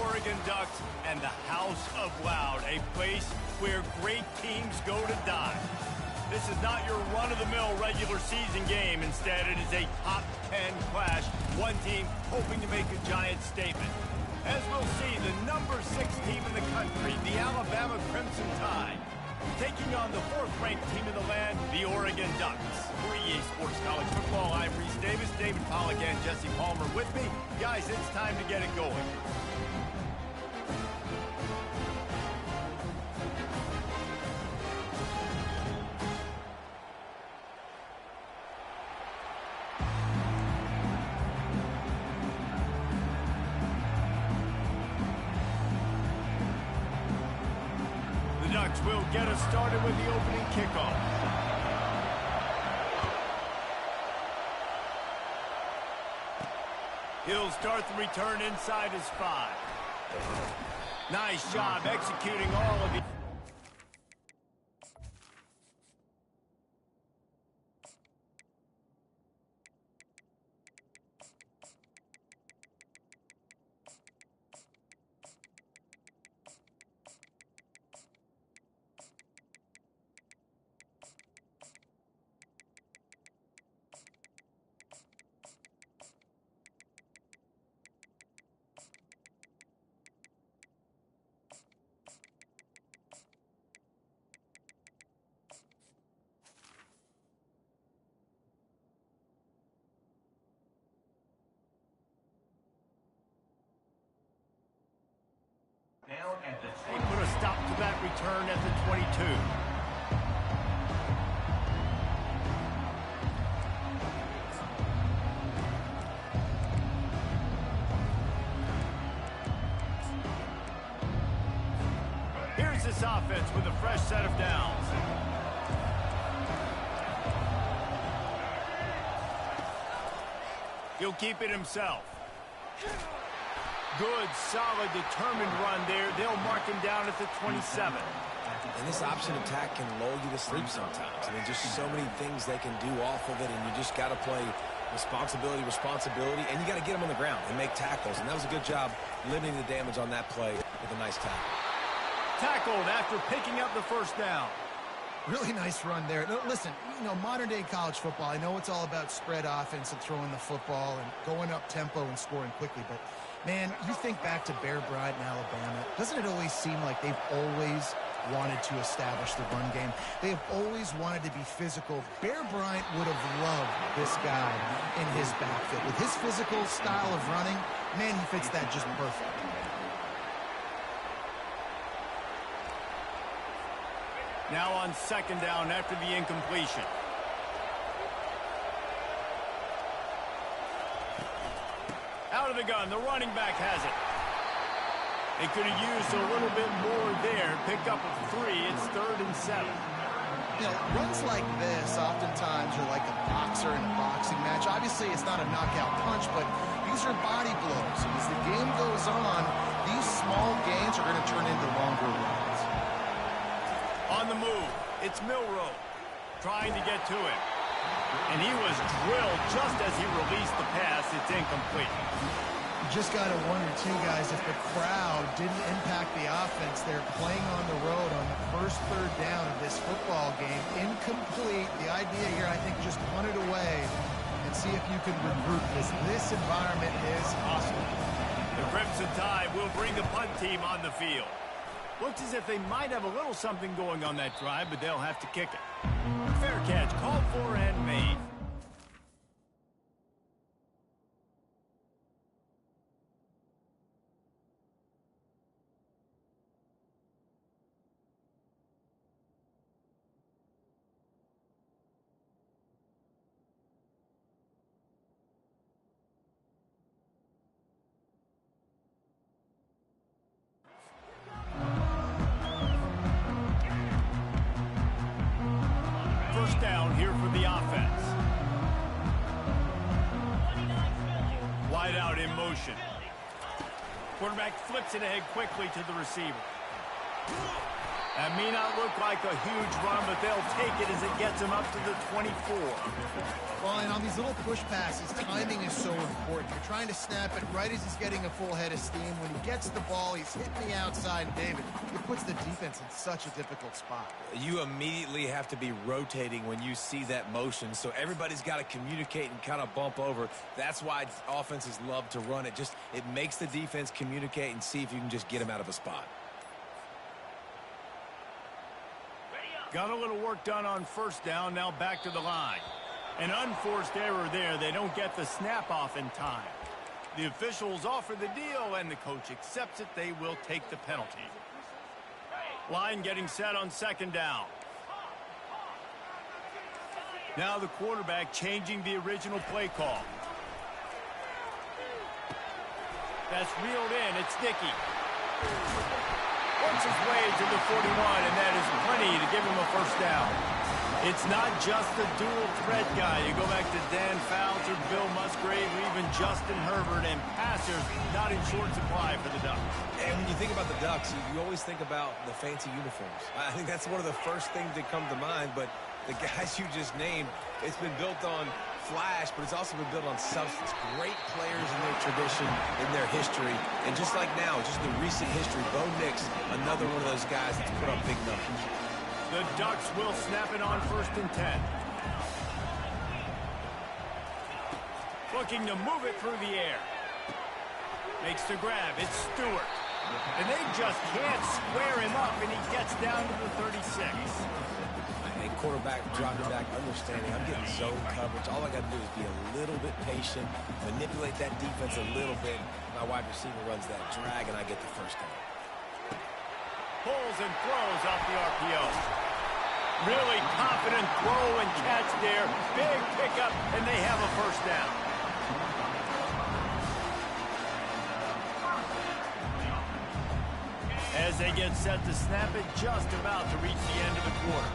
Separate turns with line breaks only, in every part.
Oregon Ducks and the House of Loud, a place where great teams go to die. This is not your run-of-the-mill regular season game. Instead, it is a top 10 clash, one team hoping to make a giant statement. As we'll see, the number 6 team in the country, the Alabama Crimson Tide, taking on the 4th-ranked team in the land, the Oregon Ducks. For EA Sports College Football, I'm Reese Davis, David Pollack, and Jesse Palmer with me. Guys, it's time to get it going. Will get us started with the opening kickoff. He'll start the return inside his 5. Nice job executing all of the... They put a stop to that return at the 22. Here's this offense with a fresh set of downs. He'll keep it himself. Good, solid, determined run there. They'll mark him down at the 27.
And this option attack can lull you to sleep sometimes. I mean, just so many things they can do off of it, and you just got to play responsibility, and you got to get them on the ground and make tackles. And that was a good job limiting the damage on that play with a nice tackle.
Tackled after picking up the first down.
Really nice run there. No, listen, you know, modern-day college football, I know it's all about spread offense and throwing the football and going up tempo and scoring quickly, but man, you think back to Bear Bryant in Alabama, doesn't it always seem like they've always wanted to establish the run game? They have always wanted to be physical. Bear Bryant would have loved this guy in his backfield. With his physical style of running, man, he fits that just perfect.
Now on 2nd down after the incompletion. Out of the gun, the running back has it. They could have used a little bit more there. Pick up a 3. It's 3rd and 7.
You know, runs like this oftentimes are like a boxer in a boxing match. Obviously, it's not a knockout punch, but these are body blows. And as the game goes on, these small gains are going to turn into longer runs.
On the move, it's Milroe trying to get to him. And he was drilled just as he released the pass. It's incomplete.
You just got to wonder, too, guys, if the crowd didn't impact the offense. They're playing on the road on the first 3rd down of this football game. Incomplete. The idea here, I think, just punt it away and see if you can regroup, because this environment is awesome.
The Crimson Tide will bring the punt team on the field. Looks as if they might have a little something going on that drive, but they'll have to kick it. Fair catch, called for and made. Down here for the offense. Wide out in motion. Quarterback flips it ahead quickly to the receiver. That may not look like a huge run, but they'll take it as it gets them up to the 24.
Well, and on these little push passes, timing is so important. You're trying to snap it right as he's getting a full head of steam. When he gets the ball, he's hitting the outside, and David, it puts the defense in such a difficult spot.
You immediately have to be rotating when you see that motion, so everybody's got to communicate and kind of bump over. That's why offenses love to run it. It makes the defense communicate and see if you can just get him out of a spot.
Got a little work done on first down, now back to the line. An unforced error there. They don't get the snap off in time. The officials offer the deal, and the coach accepts it. They will take the penalty. Line getting set on second down. Now the quarterback changing the original play call. That's reeled in. It's Dickey. Works his way to the 41, and that is plenty to give him a first down. It's not just the dual threat guy. You go back to Dan Fouts or Bill Musgrave or even Justin Herbert, and passers not in short supply for the Ducks.
And when you think about the Ducks, you always think about the fancy uniforms. I think that's one of the first things that come to mind, but the guys you just named, it's been built on flash, but it's also been built on substance. Great players in their tradition, in their history, and just like now, just the recent history, Bo Nix, another one of those guys that's put up big numbers.
The Ducks will snap it on 1st and 10. Looking to move it through the air. Makes the grab. It's Stewart. And they just can't square him up, and he gets down to the 36.
And quarterback dropping back, understanding I'm getting zone coverage. All I got to do is be a little bit patient, manipulate that defense a little bit. My wide receiver runs that drag, and I get the first down.
Pulls and throws off the RPO. Really confident throw and catch there. Big pickup, and they have a first down. As they get set to snap it, just about to reach the end of the quarter.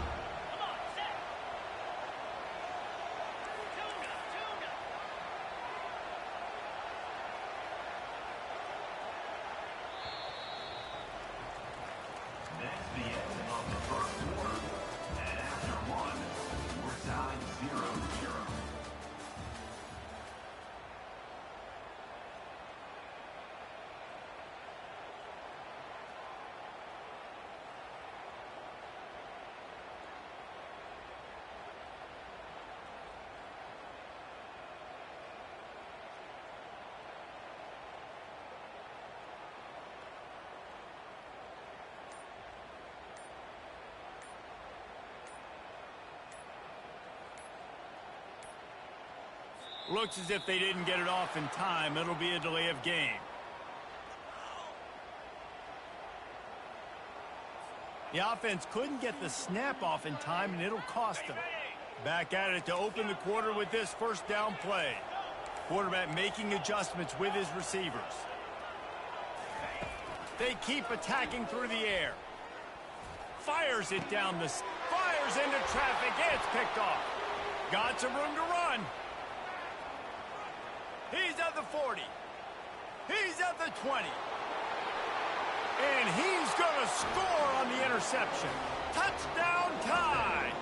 Looks as if they didn't get it off in time. It'll be a delay of game. The offense couldn't get the snap off in time, and it'll cost them. Back at it to open the quarter with this first down play. Quarterback making adjustments with his receivers. They keep attacking through the air. Fires it down the... Fires into traffic. It's picked off. Got some room to run. He's at the 40. He's at the 20. And he's going to score on the interception. Touchdown tie.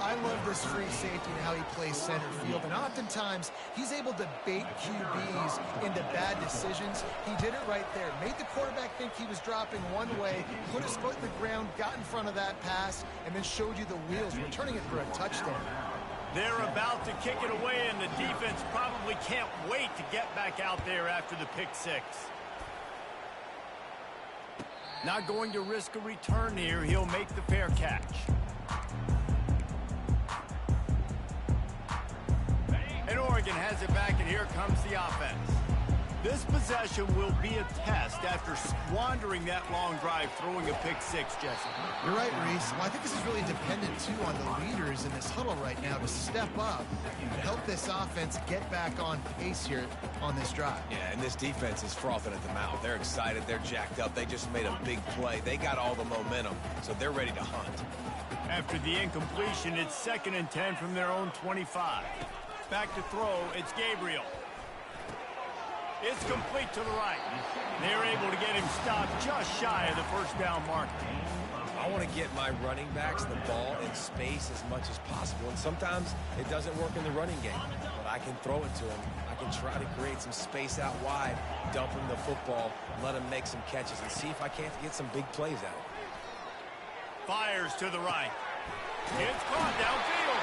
I love this free safety and how he plays center field. And oftentimes, he's able to bait QBs into bad decisions. He did it right there. Made the quarterback think he was dropping one way, put his foot in the ground, got in front of that pass, and then showed you the wheels, returning it for a touchdown.
They're about to kick it away, and the defense probably can't wait to get back out there after the pick six. Not going to risk a return here. He'll make the fair catch. And Oregon has it back, and here comes the offense. This possession will be a test after squandering that long drive, throwing a pick six, Jesse.
You're right, Reese. Well, I think this is really dependent, too, on the leaders in this huddle right now to step up and help this offense get back on pace here on this drive.
Yeah, and this defense is frothing at the mouth. They're excited. They're jacked up. They just made a big play. They got all the momentum, so they're ready to hunt.
After the incompletion, it's 2nd and 10 from their own 25. Back to throw, it's Gabriel. It's complete to the right. They're able to get him stopped just shy of the first down marker.
I want to get my running backs the ball in space as much as possible, and sometimes it doesn't work in the running game, but I can throw it to him. I can try to create some space out wide, dump him the football, let him make some catches, and see if I can't get some big plays out of it.
Fires to the right. It's caught downfield.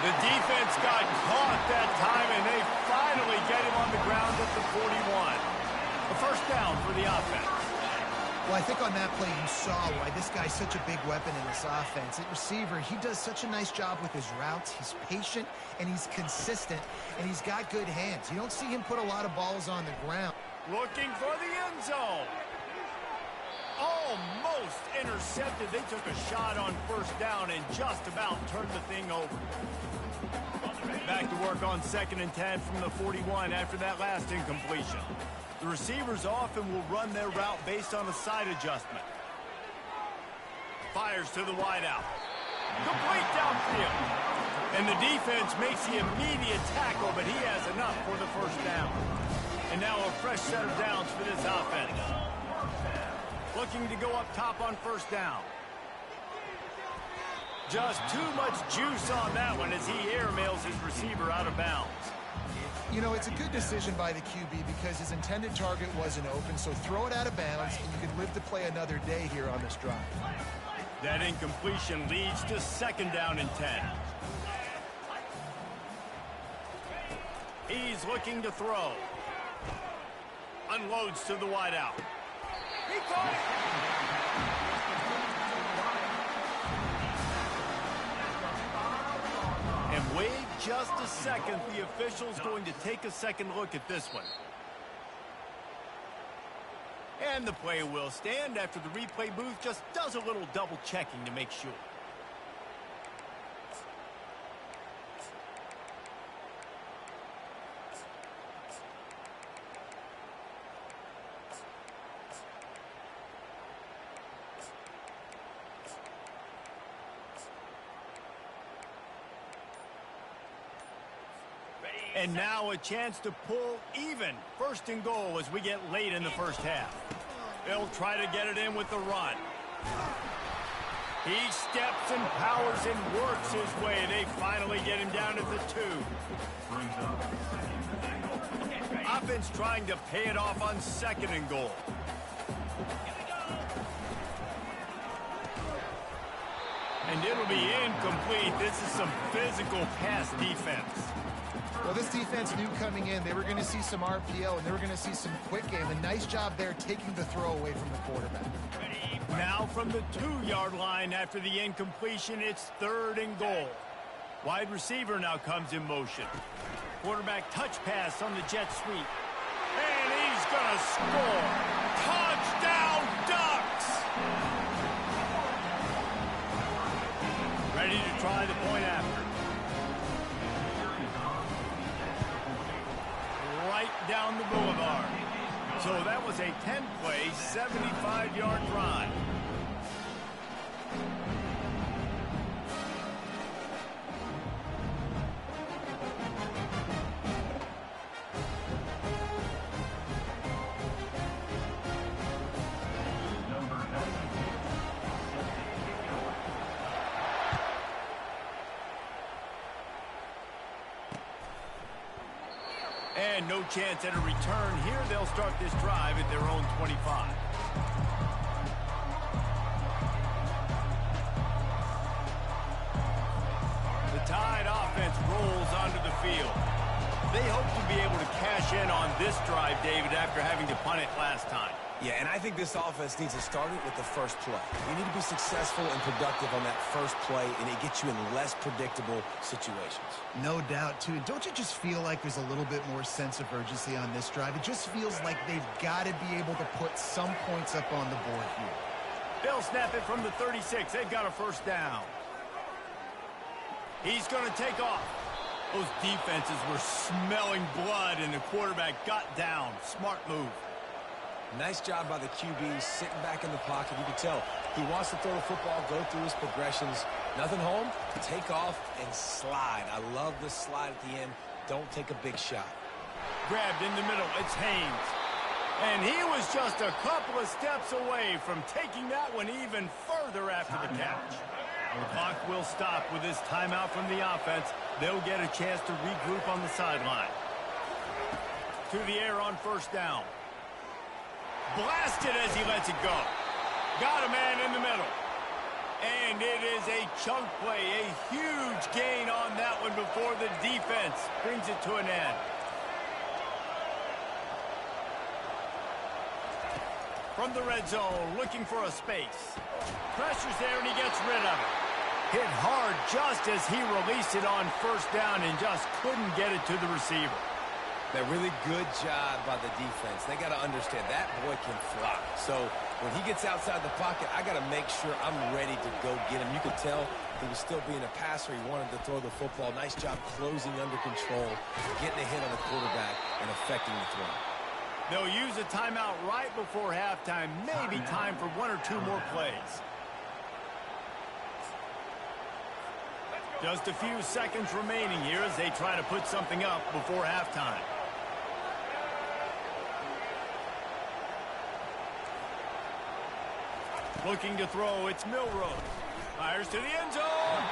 The defense got caught that time, and they finally get him on the ground at the 41. A first down for the offense.
Well, I think on that play you saw why this guy's such a big weapon in this offense. At receiver, he does such a nice job with his routes. He's patient, and he's consistent, and he's got good hands. You don't see him put a lot of balls on the ground.
Looking for the end zone. Almost intercepted. They took a shot on first down and just about turned the thing over. Back to work on 2nd and 10 from the 41 after that last incompletion. The receivers often will run their route based on a side adjustment. Fires to the wideout. Complete downfield. And the defense makes the immediate tackle, but he has enough for the first down. And now a fresh set of downs for this offense. Looking to go up top on first down. Just too much juice on that one as he airmails his receiver out of bounds.
You know, it's a good decision by the QB because his intended target wasn't open, so throw it out of bounds, and you can live to play another day here on this drive.
That incompletion leads to 2nd down and 10. He's looking to throw. Unloads to the wideout. He caught it! And wait just a second. The official's going to take a second look at this one. And the play will stand after the replay booth just does a little double checking to make sure. And now a chance to pull even. 1st and goal as we get late in the first half. They'll try to get it in with the run. He steps and powers and works his way. They finally get him down at the 2. Offense trying to pay it off on 2nd and goal. And it'll be incomplete. This is some physical pass defense.
Well, this defense knew coming in they were going to see some RPO and they were going to see some quick game. A nice job there taking the throw away from the quarterback.
Now from the 2-yard line after the incompletion, it's 3rd and goal. Wide receiver now comes in motion. Quarterback touch pass on the jet sweep. And he's going to score. Touchdown Ducks! Ready to try the point after. Right down the boulevard. So that was a 10-play, 75-yard drive. And no chance at a return here. They'll start this drive at their own 25. The Tide offense rolls onto the field. They hope to be able to cash in on this drive, David, after having to punt it last time.
Yeah, and I think this offense needs to start it with the first play. You need to be successful and productive on that first play, and it gets you in less predictable situations.
No doubt, too. Don't you just feel like there's a little bit more sense of urgency on this drive? It just feels like they've got to be able to put some points up on the board here.
They'll snap it from the 36. They've got a first down. He's going to take off. Those defenses were smelling blood, and the quarterback got down. Smart move.
Nice job by the QB sitting back in the pocket. You can tell he wants to throw the football, go through his progressions. Nothing home, take off and slide. I love the slide at the end. Don't take a big shot.
Grabbed in the middle. It's Haynes. And he was just a couple of steps away from taking that one even further after the catch. The clock will stop with this timeout from the offense. They'll get a chance to regroup on the sideline. To the air on first down. Blasted as he lets it go. Got a man in the middle. And it is a chunk play, a huge gain on that one before the defense brings it to an end. From the red zone, looking for a space. Pressure's there, and he gets rid of it. Hit hard just as he released it on first down and just couldn't get it to the receiver.
That really good job by the defense. They got to understand that boy can fly. So when he gets outside the pocket, I got to make sure I'm ready to go get him. You could tell he was still being a passer. He wanted to throw the football. Nice job closing under control, getting a hit on the quarterback, and affecting the throw.
They'll use a timeout right before halftime. Maybe time for one or two more plays. Just a few seconds remaining here as they try to put something up before halftime. Looking to throw, it's Milroe. Fires to the end zone.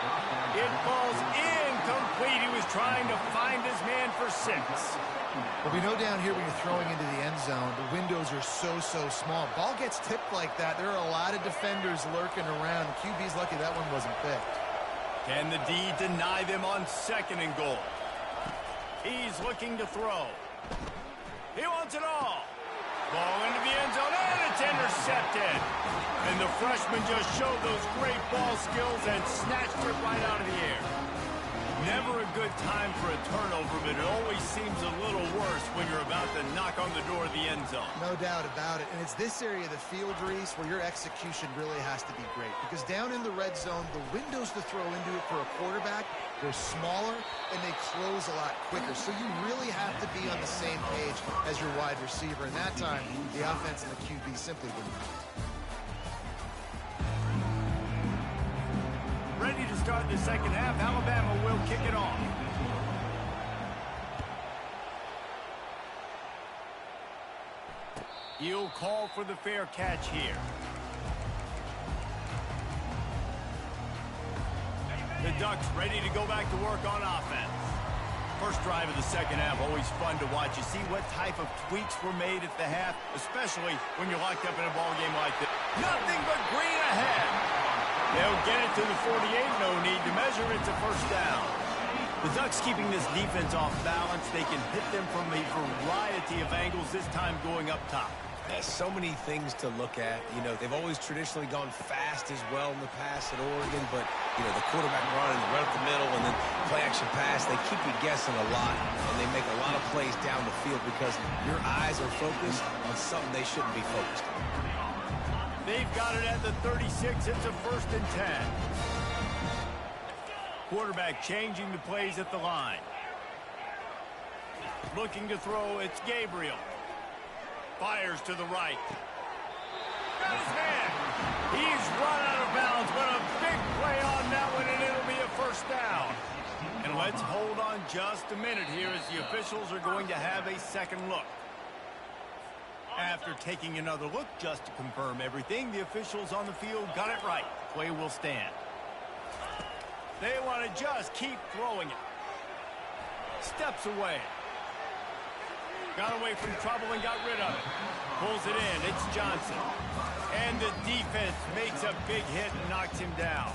It falls incomplete. He was trying to find his man for 6.
Well, we know down here when you're throwing into the end zone, the windows are so small. Ball gets tipped like that. There are a lot of defenders lurking around. The QB's lucky that one wasn't picked.
Can the D deny them on 2nd and goal? He's looking to throw. He wants it all. Ball into the end zone, and it's intercepted. And the freshman just showed those great ball skills and snatched it right out of the air. Never a good time for a turnover, but it always seems a little worse when you're about to knock on the door of the end zone.
No doubt about it. And it's this area of the field, Reese, where your execution really has to be great. Because down in the red zone, the windows to throw into it for a quarterback, they're smaller and they close a lot quicker. So you really have to be on the same page as your wide receiver. And that time, the offense and the QB simply didn't.
Ready to start the second half. Alabama will kick it off. He'll call for the fair catch here. The Ducks ready to go back to work on offense. First drive of the second half, always fun to watch. You see what type of tweaks were made at the half, especially when you're locked up in a ball game like this. Nothing but green ahead. They'll get it to the 48. No need to measure. It's a first down. The Ducks keeping this defense off balance. They can hit them from a variety of angles, this time going up top.
There's so many things to look at. You know, they've always traditionally gone fast as well in the past at Oregon, but, you know, the quarterback running right up the middle and then play action pass, they keep you guessing a lot, and they make a lot of plays down the field because your eyes are focused on something they shouldn't be focused on.
They've got it at the 36. It's a 1st and 10. Quarterback changing the plays at the line. Looking to throw, it's Gabriel. Fires to the right. Got his man. He's run out of bounds, but a big play on that one, and it'll be a first down. And let's hold on just a minute here as the officials are going to have a second look. After taking another look just to confirm everything, the officials on the field got it right. Play will stand. They want to just keep throwing it. Steps away. Got away from trouble and got rid of it. Pulls it in. It's Johnson. And the defense makes a big hit and knocks him down.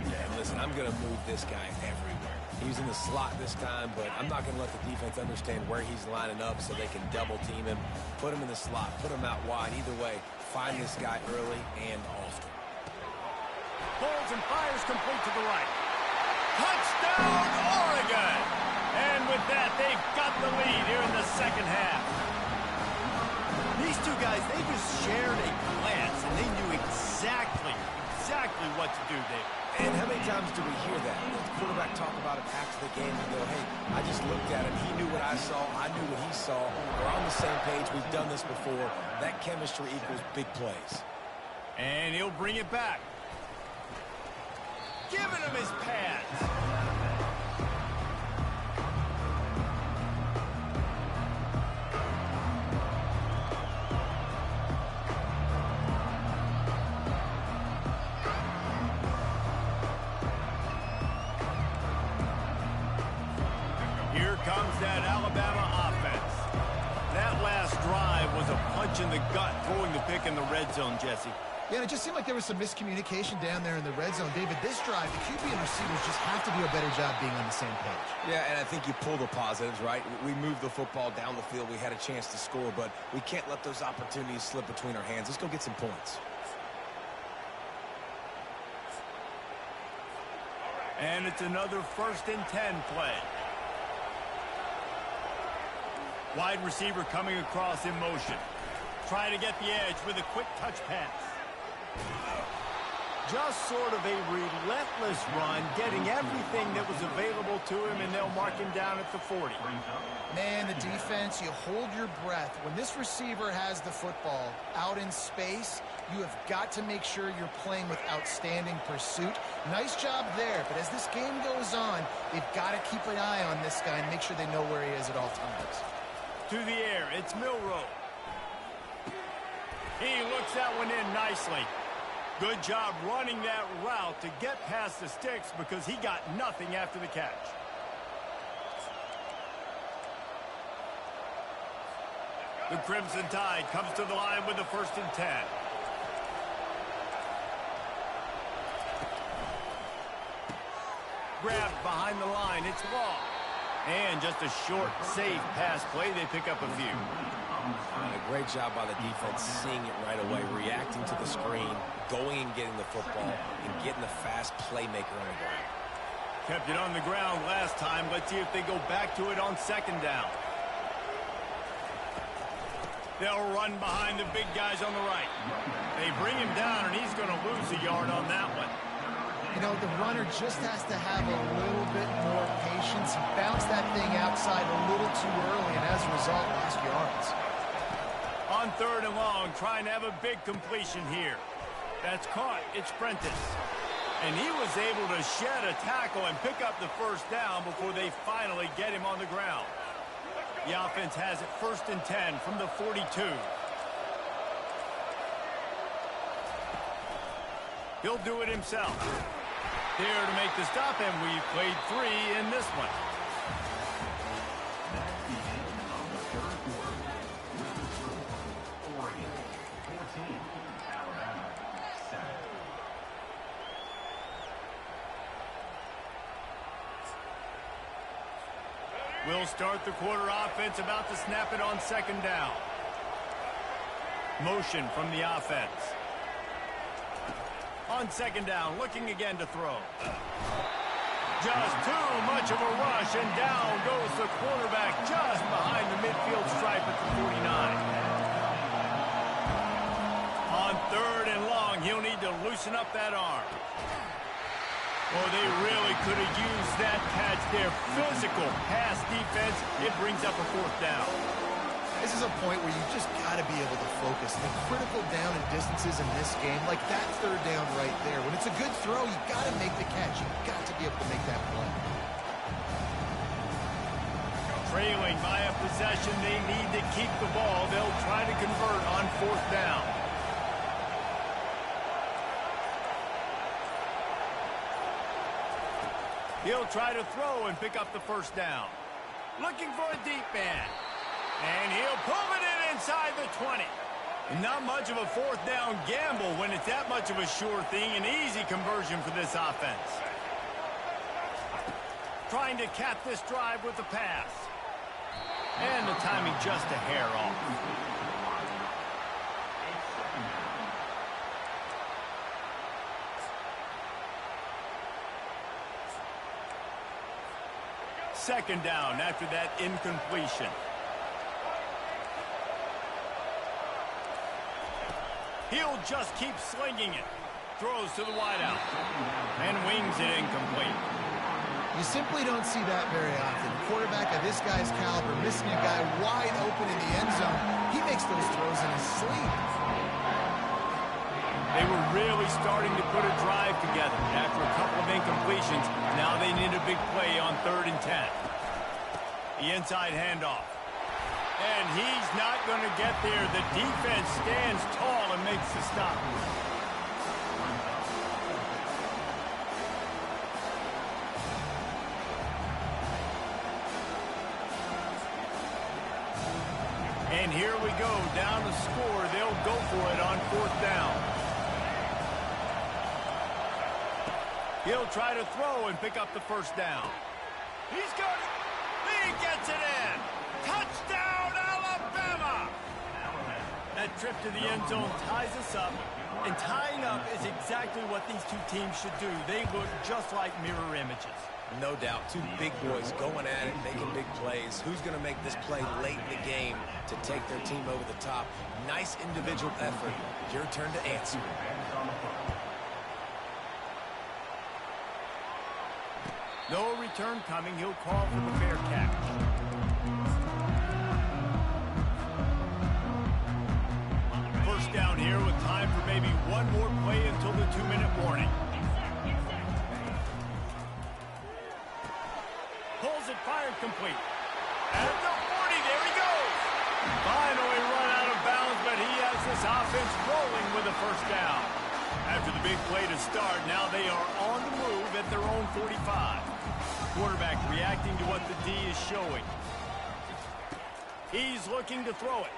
Yeah, listen, I'm going to move this guy everywhere. He's in the slot this time, but I'm not going to let the defense understand where he's lining up so they can double team him. Put him in the slot, put him out wide. Either way, find this guy early and often.
Pulls and fires complete to the right. Touchdown, Oregon! And with that, they've got the lead here in the second half. These two guys, they just shared a glance, and they knew exactly what to do there.
And how many times do we hear that? The quarterback talk about it after the game and go, hey, I just looked at him. He knew what I saw. I knew what he saw. We're on the same page. We've done this before. That chemistry equals big plays.
And he'll bring it back. Giving him his pads. that Alabama offense. That last drive was a punch in the gut, throwing the pick in the red zone, Jesse.
Yeah, and it just seemed like there was some miscommunication down there in the red zone. David, this drive, the QB and receivers just have to do a better job being on the same page.
Yeah, and I think you pull the positives, right? We moved the football down the field. We had a chance to score, but we can't let those opportunities slip between our hands. Let's go get some points.
And it's another 1st and 10 play. Wide receiver coming across in motion. Trying to get the edge with a quick touch pass. Just sort of a relentless run, getting everything that was available to him, and they'll mark him down at the 40.
Man, the defense, you hold your breath. When this receiver has the football out in space, you have got to make sure you're playing with outstanding pursuit. Nice job there, but as this game goes on, they've got to keep an eye on this guy and make sure they know where he is at all times.
To the air, it's Milroe. He looks that one in nicely. Good job running that route to get past the sticks because he got nothing after the catch. The Crimson Tide comes to the line with the 1st and 10. Grabbed behind the line, it's Law. And just a short, safe pass play, they pick up a few.
A great job by the defense, seeing it right away, reacting to the screen, going and getting the football, and getting the fast playmaker on the ground.
Kept it on the ground last time. Let's see if they go back to it on 2nd down. They'll run behind the big guys on the right. They bring him down, and he's going to lose a yard on that one.
You know, the runner just has to have a little bit more patience. He bounced that thing outside a little too early, and as a result, lost yards.
On 3rd and long, trying to have a big completion here. That's caught. It's Prentice. And he was able to shed a tackle and pick up the 1st down before they finally get him on the ground. The offense has it 1st and 10 from the 42. He'll do it himself. There to make the stop, and we've played 3 in this one. We'll start the quarter offense, about to snap it on 2nd down. Motion from the offense. On 2nd down, looking again to throw. Just too much of a rush, and down goes the quarterback just behind the midfield stripe at the 49. On 3rd and long, he'll need to loosen up that arm. Oh, they really could have used that catch there. Physical pass defense. It brings up a 4th down.
This is a point where you just got to be able to focus. The critical down and distances in this game, like that 3rd down right there. When it's a good throw, you got to make the catch. You got to be able to make that play.
Trailing by a possession, they need to keep the ball. They'll try to convert on 4th down. He'll try to throw and pick up the 1st down. Looking for a deep man. And he'll pull it in inside the 20. Not much of a 4th down gamble when it's that much of a sure thing. An easy conversion for this offense. Trying to cap this drive with the pass. And the timing just a hair off. Second down after that incompletion. He'll just keep slinging it. Throws to the wideout. And wings it incomplete.
You simply don't see that very often. A quarterback of this guy's caliber missing a guy wide open in the end zone. He makes those throws in his sleep.
They were really starting to put a drive together after a couple of incompletions. Now they need a big play on 3rd and 10. The inside handoff. And he's not going to get there. The defense stands tall and makes the stop. And here we go, down the score. They'll go for it on 4th down. He'll try to throw and pick up the 1st down. He's got it. He gets it in. Touchdown, Alabama! That trip to the end zone ties us up. And tying up is exactly what these two teams should do. They look just like mirror images.
No doubt. Two big boys going at it, making big plays. Who's going to make this play late in the game to take their team over the top? Nice individual effort. Your turn to answer.
No return coming. He'll call for the fair catch. First down here with time for maybe one more play until the 2-minute warning. Pulls it, fired, complete. At the 40, there he goes. Finally run out of bounds, but he has this offense rolling with a 1st down. After the big play to start, now they are on the move at their own 45. Quarterback reacting to what the D is showing. He's looking to throw it.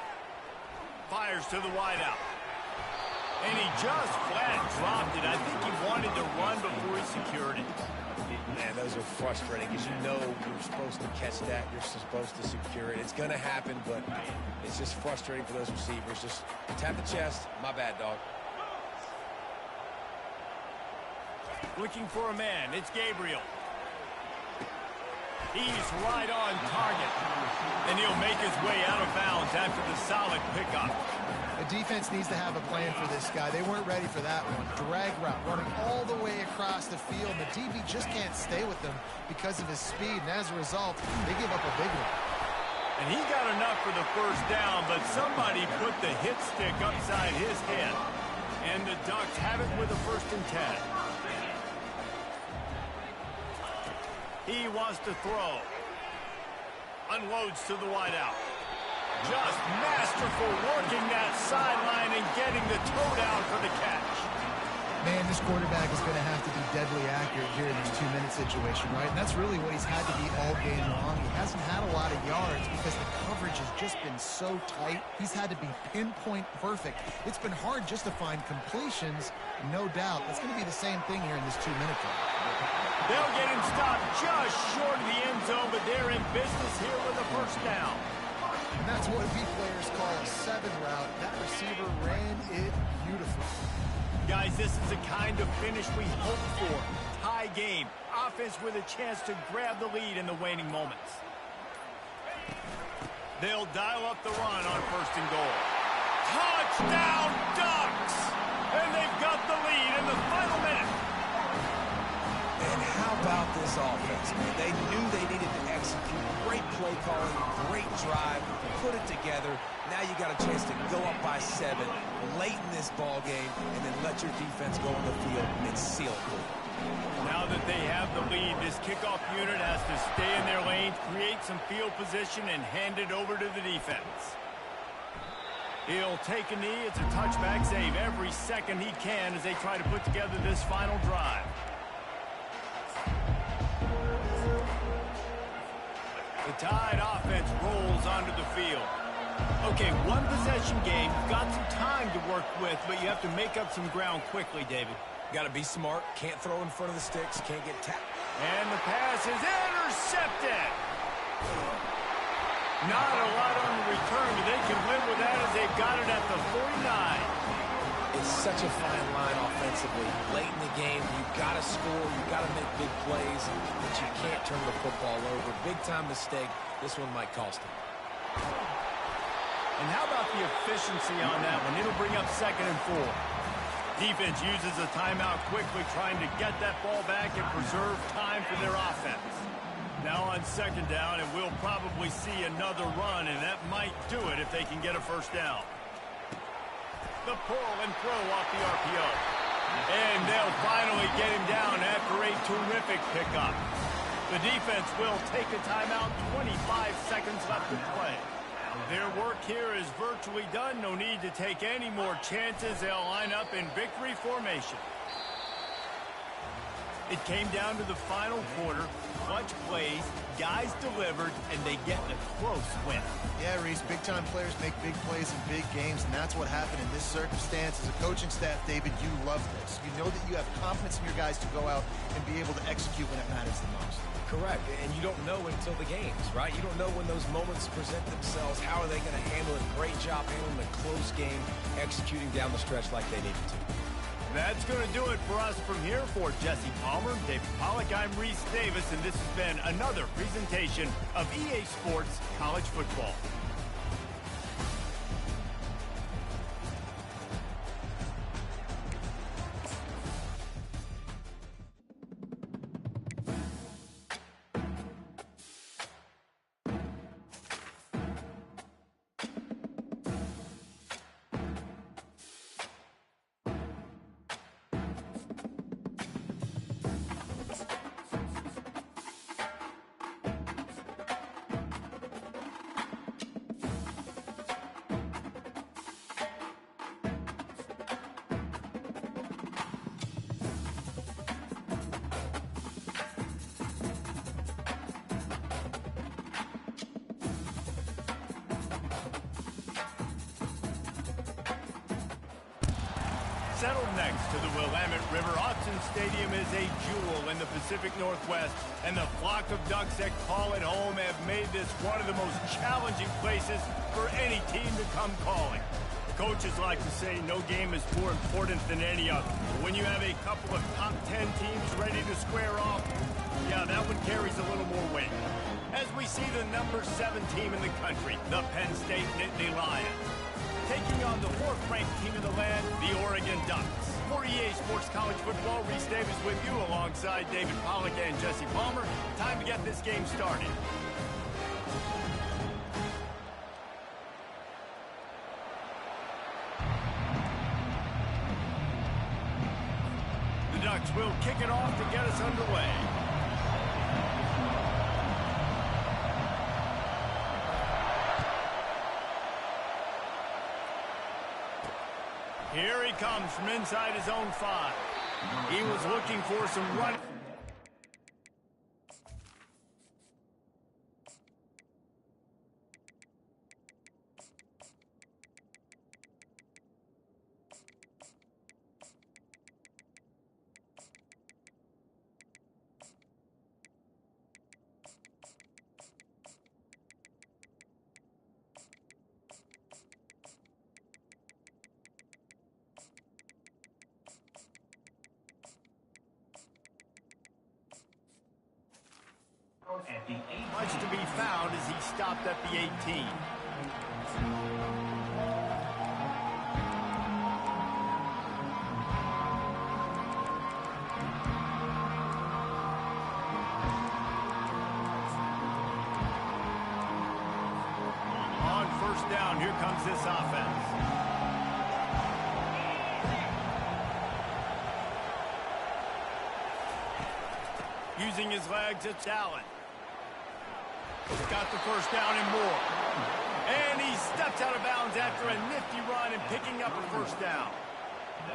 Fires to the wideout. And he just flat dropped it. I think he wanted to run before he secured it.
Man, those are frustrating because you know you're supposed to catch that. You're supposed to secure it. It's going to happen, but it's just frustrating for those receivers. Just tap the chest. My bad, dog.
Looking for a man. It's Gabriel. He's right on target. And he'll make his way out of bounds after the solid pickup.
The defense needs to have a plan for this guy. They weren't ready for that one. Drag route, running all the way across the field. The DB just can't stay with them because of his speed. And as a result, they give up a big one.
And he got enough for the 1st down, but somebody put the hit stick upside his head. And the Ducks have it with a 1st and 10. He wants to throw. Unloads to the wideout. Just masterful working that sideline and getting the toe down for the catch.
Man, this quarterback is going to have to be deadly accurate here in this 2-minute situation, right? And that's really what he's had to be all game long. He hasn't had a lot of yards because the coverage has just been so tight. He's had to be pinpoint perfect. It's been hard just to find completions, no doubt. That's going to be the same thing here in this 2-minute game.
They'll get him stopped just short of the end zone, but they're in business here with a 1st down.
And that's what we players call a 7 route. That receiver ran it beautifully.
Guys, this is the kind of finish we hope for. Tie game. Offense with a chance to grab the lead in the waning moments. They'll dial up the run on 1st and goal. Touchdown, Ducks! And they've got the lead in the final minute.
And how about this offense, man? They knew they needed to execute. Great play calling, great drive, put it together. Now you got a chance to go up by 7 late in this ball game and then let your defense go on the field and seal it for you.
Now that they have the lead, this kickoff unit has to stay in their lanes, create some field position, and hand it over to the defense. He'll take a knee. It's a touchback save every second he can as they try to put together this final drive. The Tide offense rolls onto the field. Okay, one possession game. You've got some time to work with, but you have to make up some ground quickly, David.
Got to be smart. Can't throw in front of the sticks. Can't get tapped.
And the pass is intercepted. Not a lot on the return, but they can live with that as they've got it at the 49.
It's such a fine line offensively. Late in the game, you've got to score, you've got to make big plays, but you can't turn the football over. Big-time mistake. This one might cost him.
And how about the efficiency on that one? It'll bring up 2nd and 4. Defense uses a timeout quickly, trying to get that ball back and preserve time for their offense. Now on 2nd down, and we'll probably see another run, and that might do it if they can get a 1st down. The pull and throw off the RPO. And they'll finally get him down after a terrific pickup. The defense will take a timeout, 25 seconds left to play. Their work here is virtually done. No need to take any more chances. They'll line up in victory formation. It came down to the final quarter, clutch plays, guys delivered, and they get a close win.
Yeah, Reese, big-time players make big plays in big games, and that's what happened in this circumstance. As a coaching staff, David, you love this. You know that you have confidence in your guys to go out and be able to execute when it matters the most.
Correct, and you don't know until the games, right? You don't know when those moments present themselves. How are they going to handle it? Great job handling a close game, executing down the stretch like they needed to.
That's going to do it for us from here. For Jesse Palmer, David Pollack, I'm Reese Davis, and this has been another presentation of EA Sports College Football. Settled next to the Willamette River, Autzen Stadium is a jewel in the Pacific Northwest, and the flock of Ducks that call it home have made this one of the most challenging places for any team to come calling. Coaches like to say no game is more important than any other. When you have a couple of top 10 teams ready to square off, yeah, that one carries a little more weight. As we see the number 7 team in the country, the Penn State Nittany Lions, taking on the 4th-ranked team in the land, the Oregon Ducks. For EA Sports College Football, Reese Davis with you alongside David Pollack and Jesse Palmer. Time to get this game started. The Ducks will kick it off to get us underway. Here he comes from inside his own 5. He was looking for some run. Much to be found as he stopped at the 18. On first down, here comes this offense. Using his legs, it's Allen. He's got the first down and more. And he steps out of bounds after a nifty run and picking up a first down.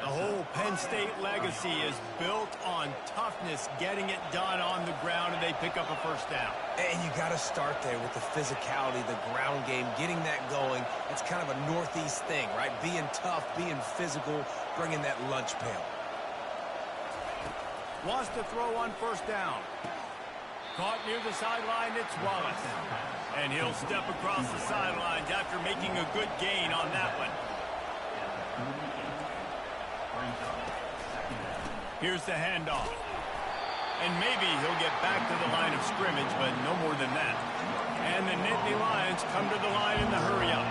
The whole Penn State legacy is built on toughness, getting it done on the ground, and they pick up a first down.
And you got to start there with the physicality, the ground game, getting that going. It's kind of a Northeast thing, right? Being tough, being physical, bringing that lunch pail.
Wants to throw on first down. Caught near the sideline, it's Wallace. And he'll step across the sidelines after making a good gain on that one. Here's the handoff. And maybe he'll get back to the line of scrimmage, but no more than that. And the Nittany Lions come to the line in the hurry-up.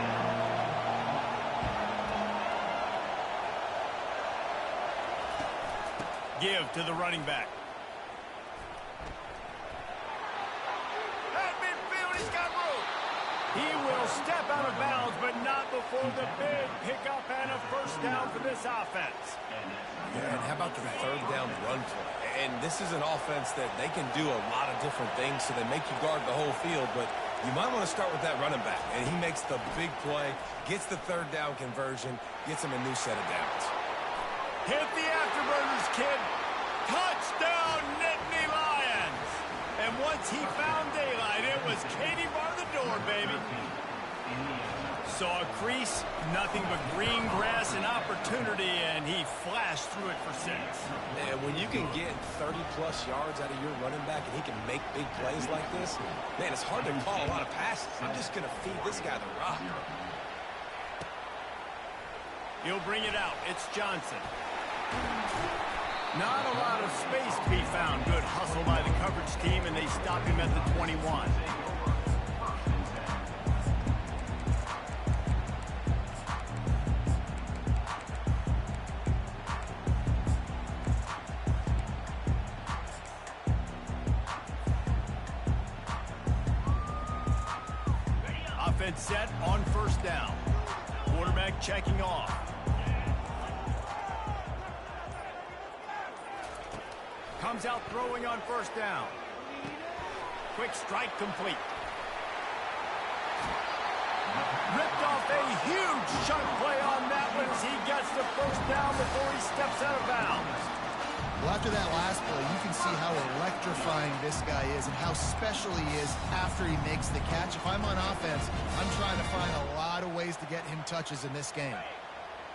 Give to the running back. At midfield, he's got room. He will step out of bounds, but not before the big pickup and a first down for this offense.
Yeah, and how about the third down run play? And this is an offense that they can do a lot of different things, so they make you guard the whole field, but you might want to start with that running back. And he makes the big play, gets the third down conversion, gets him a new set of downs.
Hit the afterburners, kid. Touchdown, once he found daylight, it was Katie bar the door, baby. Saw a crease, nothing but green grass and opportunity, and he flashed through it for 6.
And when you can get 30-plus yards out of your running back and he can make big plays like this, man, it's hard to call a lot of passes. I'm just going to feed this guy the rock.
He'll bring it out. It's Johnson. Not a lot of space to be found. Good hustle by the coverage team, and they stop him at the 21. Offense set on first down. Quarterback checking off. Comes out throwing on first down. Quick strike complete. Ripped off a huge chunk play on that one as he gets the first down before he steps out of bounds.
Well, after that last play, you can see how electrifying this guy is and how special he is after he makes the catch. If I'm on offense, I'm trying to find a lot of ways to get him touches in this game.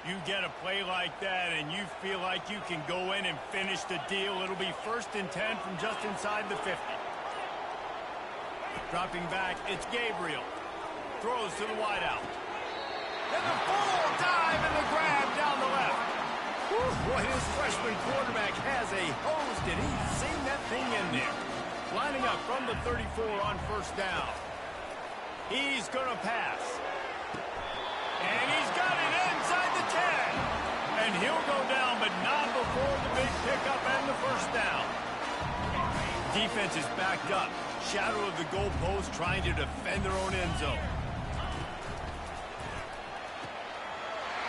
You get a play like that and you feel like you can go in and finish the deal. It'll be 1st and 10 from just inside the 50. Dropping back, it's Gabriel. Throws to the wideout. Then the full dive and the grab down the left. Whew, boy, his freshman quarterback has a hose. Did he sing that thing in there? Lining up from the 34 on first down. He's going to pass. And he's got it inside the 10. And he'll go down, but not before the big pickup and the first down. Defense is backed up. Shadow of the goalpost trying to defend their own end zone.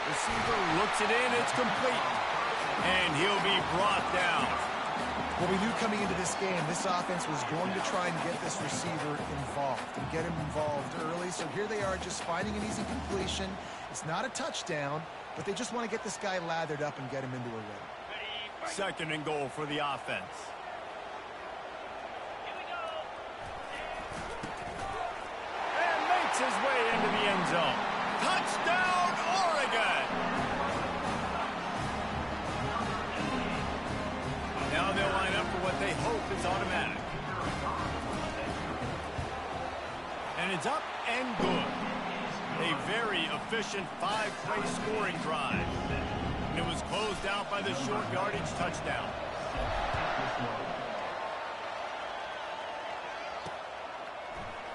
Receiver looks it in. It's complete. And he'll be brought down.
Well, we knew coming into this game, this offense was going to try and get this receiver involved and get him involved early. So here they are just finding an easy completion. It's not a touchdown, but they just want to get this guy lathered up and get him into a rhythm.
2nd and goal for the offense. And makes his way into the end zone. Touchdown, Oregon! Now they'll line up for what they hope is automatic. And it's up and good. A very efficient 5-play scoring drive. And it was closed out by the short yardage touchdown.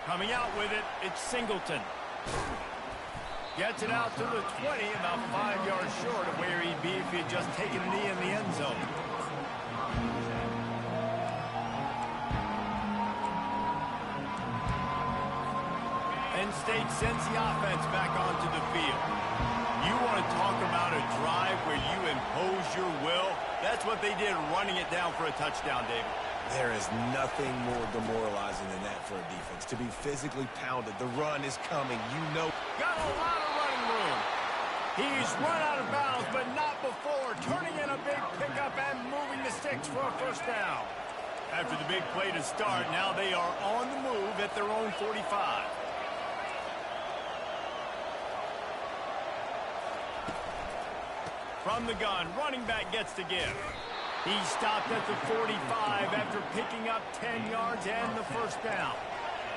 Coming out with it, it's Singleton. Gets it out to the 20, about 5 yards short of where he'd be if he'd just taken a knee in the end zone. Penn State sends the offense back onto the field. You want to talk about a drive where you impose your will? That's what they did, running it down for a touchdown, David.
There is nothing more demoralizing than that for a defense. To be physically pounded. The run is coming. You know.
Got a lot of running room. He's run out of bounds, but not before. Turning in a big pickup and moving the sticks for a first down. After the big play to start, now they are on the move at their own 45. From the gun, running back gets to give. He stopped at the 45 after picking up 10 yards and the first down.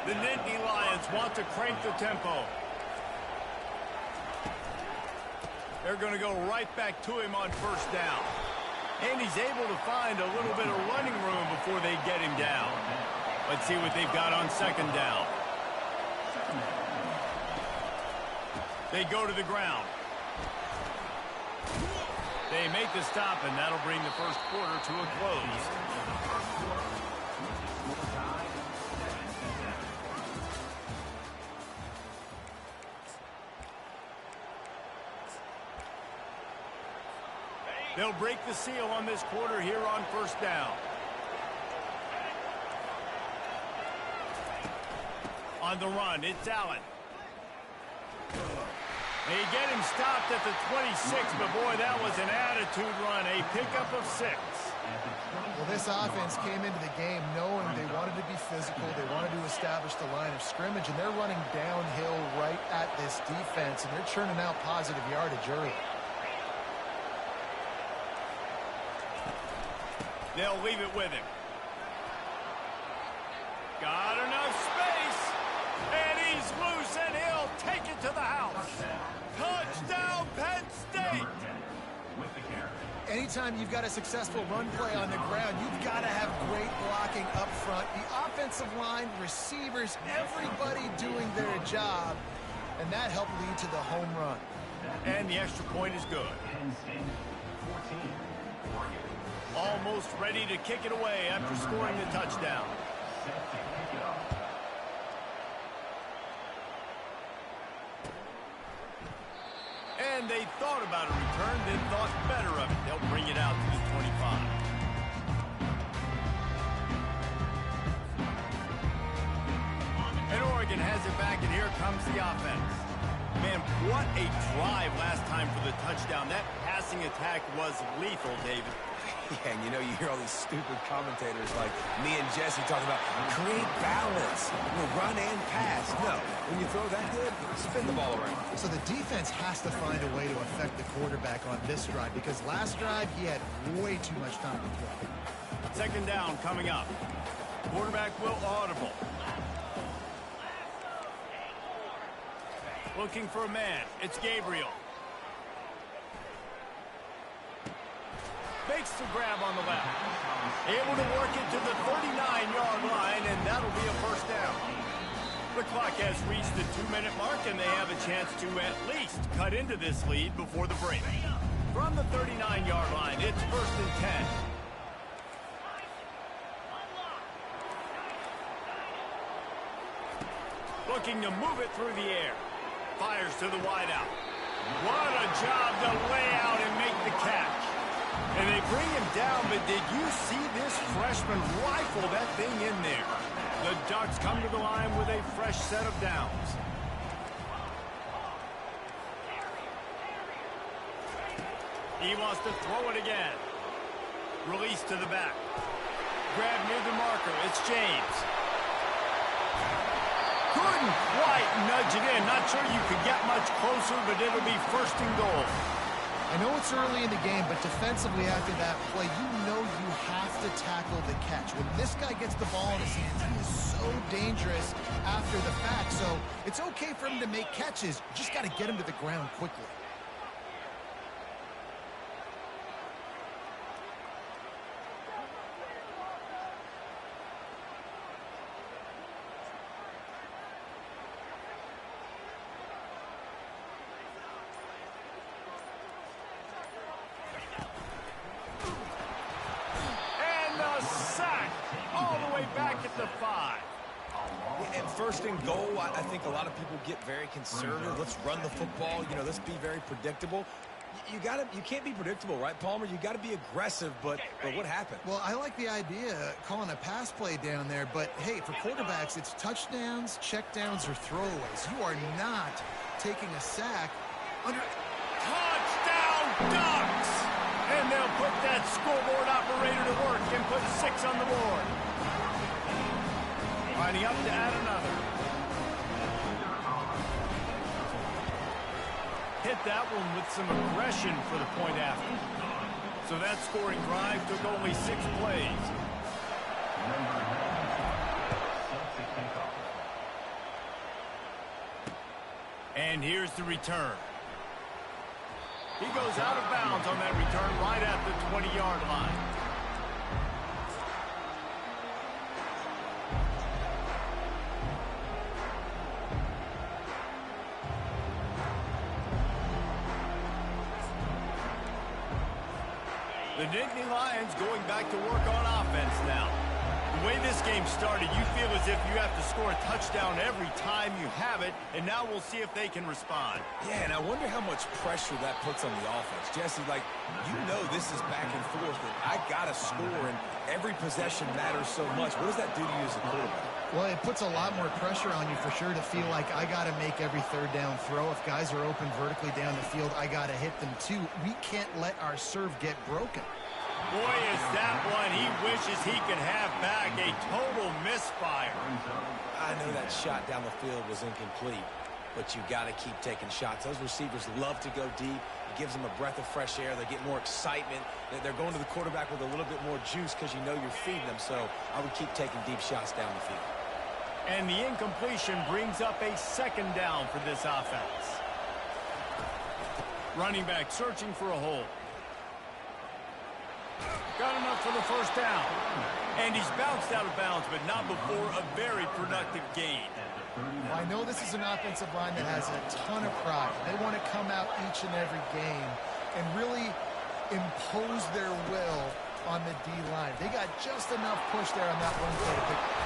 The Nittany Lions want to crank the tempo. They're going to go right back to him on first down. And he's able to find a little bit of running room before they get him down. Let's see what they've got on second down. They go to the ground. They make the stop, and that'll bring the first quarter to a close. They'll break the seal on this quarter here on first down. On the run, it's Allen. They get him stopped at the 26, but boy, that was an attitude run, a pickup of 6.
Well, this offense came into the game knowing they wanted to be physical. established the line of scrimmage, and they're running downhill right at this defense, and they're churning out positive yardage early.
They'll leave it with him. Got enough space, and he's loose, and he'll take it to the house. Touchdown, Penn State!
Anytime you've got a successful run play on the ground, you've got to have great blocking up front. The offensive line, receivers, everybody doing their job, and that helped lead to the home run.
And the extra point is good. Almost ready to kick it away after scoring the touchdown. And they thought about a return, then thought better of it. They'll bring it out to the 25. And Oregon has it back, and here comes the offense. Man, what a drive last time for the touchdown. That passing attack was lethal, David.
Yeah, and you know, you hear all these stupid commentators like me and Jesse talking about create balance, run and pass. No, when you throw that good, spin the ball around.
So the defense has to find a way to affect the quarterback on this drive, because last drive he had way too much time to throw.
Second down coming up. Quarterback will audible. Looking for a man. It's Gabriel. Makes the grab on the left. Able to work it to the 39-yard line, and that'll be a first down. The clock has reached the 2-minute mark, and they have a chance to at least cut into this lead before the break. From the 39-yard line, it's 1st and 10. Looking to move it through the air. Fires to the wideout. What a job to lay out and make the catch. And they bring him down, but did you see this freshman rifle that thing in there? The Ducks come to the line with a fresh set of downs. He wants to throw it again. Release to the back. Grab near the marker. It's James. Couldn't quite nudge it in. Not sure you could get much closer, but it'll be 1st and goal.
I know it's early in the game, but defensively after that play, you know you have to tackle the catch. When this guy gets the ball in his hands, he is so dangerous after the fact. So it's okay for him to make catches. You just got to get him to the ground quickly.
The 5.
And 1st and goal, I think a lot of people get very conservative. Let's run the football. Let's be very predictable. You can't be predictable, right, Palmer? You got to be aggressive, but what happened?
Well, I like the idea calling a pass play down there, but hey, for quarterbacks, it's touchdowns, checkdowns, or throwaways. You are not taking a sack under.
Touchdown, Ducks! And they'll put that scoreboard operator to work and put 6 on the board. Lining up to add another. Hit that one with some aggression for the point after. So that scoring drive took only 6 plays. And here's the return. He goes out of bounds on that return right at the 20-yard line. The Nittany Lions going back to work on offense now. The way this game started, you feel as if you have to score a touchdown every time you have it, and now we'll see if they can respond.
Yeah, and I wonder how much pressure that puts on the offense. Jesse, this is back and forth, and I got to score, and every possession matters so much. What does that do to you as a quarterback?
Well, it puts a lot more pressure on you for sure to feel like I got to make every 3rd down throw. If guys are open vertically down the field, I got to hit them too. We can't let our serve get broken.
Boy, is that one he wishes he could have back. A total misfire.
I know that shot down the field was incomplete, but you got to keep taking shots. Those receivers love to go deep. It gives them a breath of fresh air. They get more excitement. They're going to the quarterback with a little bit more juice because you know you're feeding them. So I would keep taking deep shots down the field.
And the incompletion brings up a second down for this offense. Running back searching for a hole. Got enough for the first down. And he's bounced out of bounds, but not before a very productive gain.
Well, I know this is an offensive line that has a ton of pride. They want to come out each and every game and really impose their will on the D-line. They got just enough push there on that one play.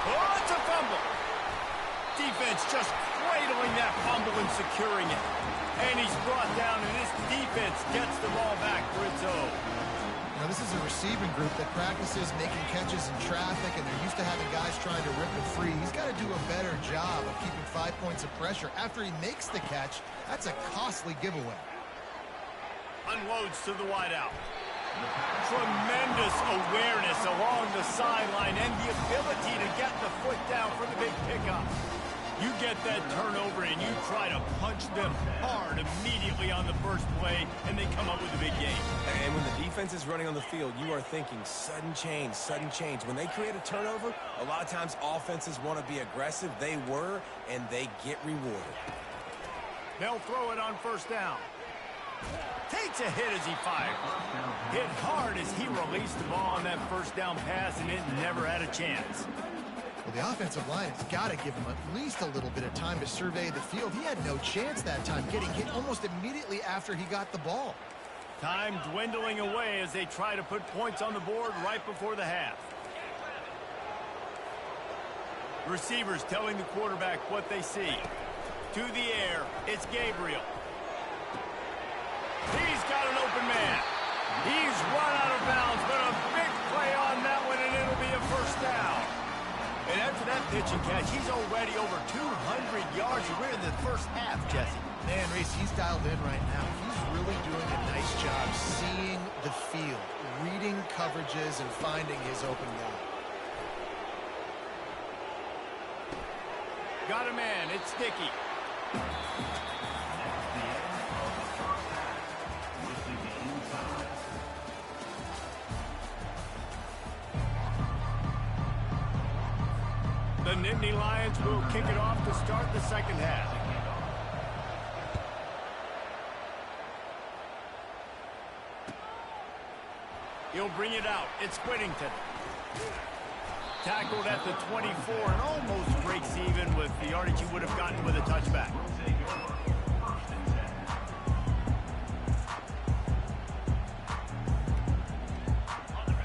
Oh, it's a fumble. Defense just cradling that fumble and securing it. And he's brought down, and this defense gets the ball back for its own.
Now, this is a receiving group that practices making catches in traffic, and they're used to having guys trying to rip it free. He's got to do a better job of keeping 5 points of pressure. After he makes the catch, that's a costly giveaway.
Unloads to the wideout. Tremendous awareness along the sideline and the ability to get the foot down for the big pickup. You get that turnover and you try to punch them hard immediately on the first play, and they come up with a big gain.
And when the defense is running on the field, you are thinking sudden change, sudden change. When they create a turnover, a lot of times offenses want to be aggressive. They were, and they get rewarded.
They'll throw it on first down. Takes a hit as he fired. Hit hard as he released the ball on that first down pass, and it never had a chance.
Well, the offensive line has got to give him at least a little bit of time to survey the field. He had no chance that time, getting hit almost immediately after he got the ball.
Time dwindling away as they try to put points on the board right before the half. Receivers telling the quarterback what they see. To the air, it's Gabriel. He's got an open man. He's run out of bounds, but a big play on that one, and it'll be a first down. And after that pitch and catch, he's already over 200 yards. We're in the first half, Jesse.
Man, Reese, he's dialed in right now. He's really doing a nice job seeing the field, reading coverages, and finding his open guy.
Got a man. It's Dickey. The Nittany Lions will kick it off to start the second half. He'll bring it out. It's Whittington. Tackled at the 24 and almost breaks even with the yardage he would have gotten with a touchback.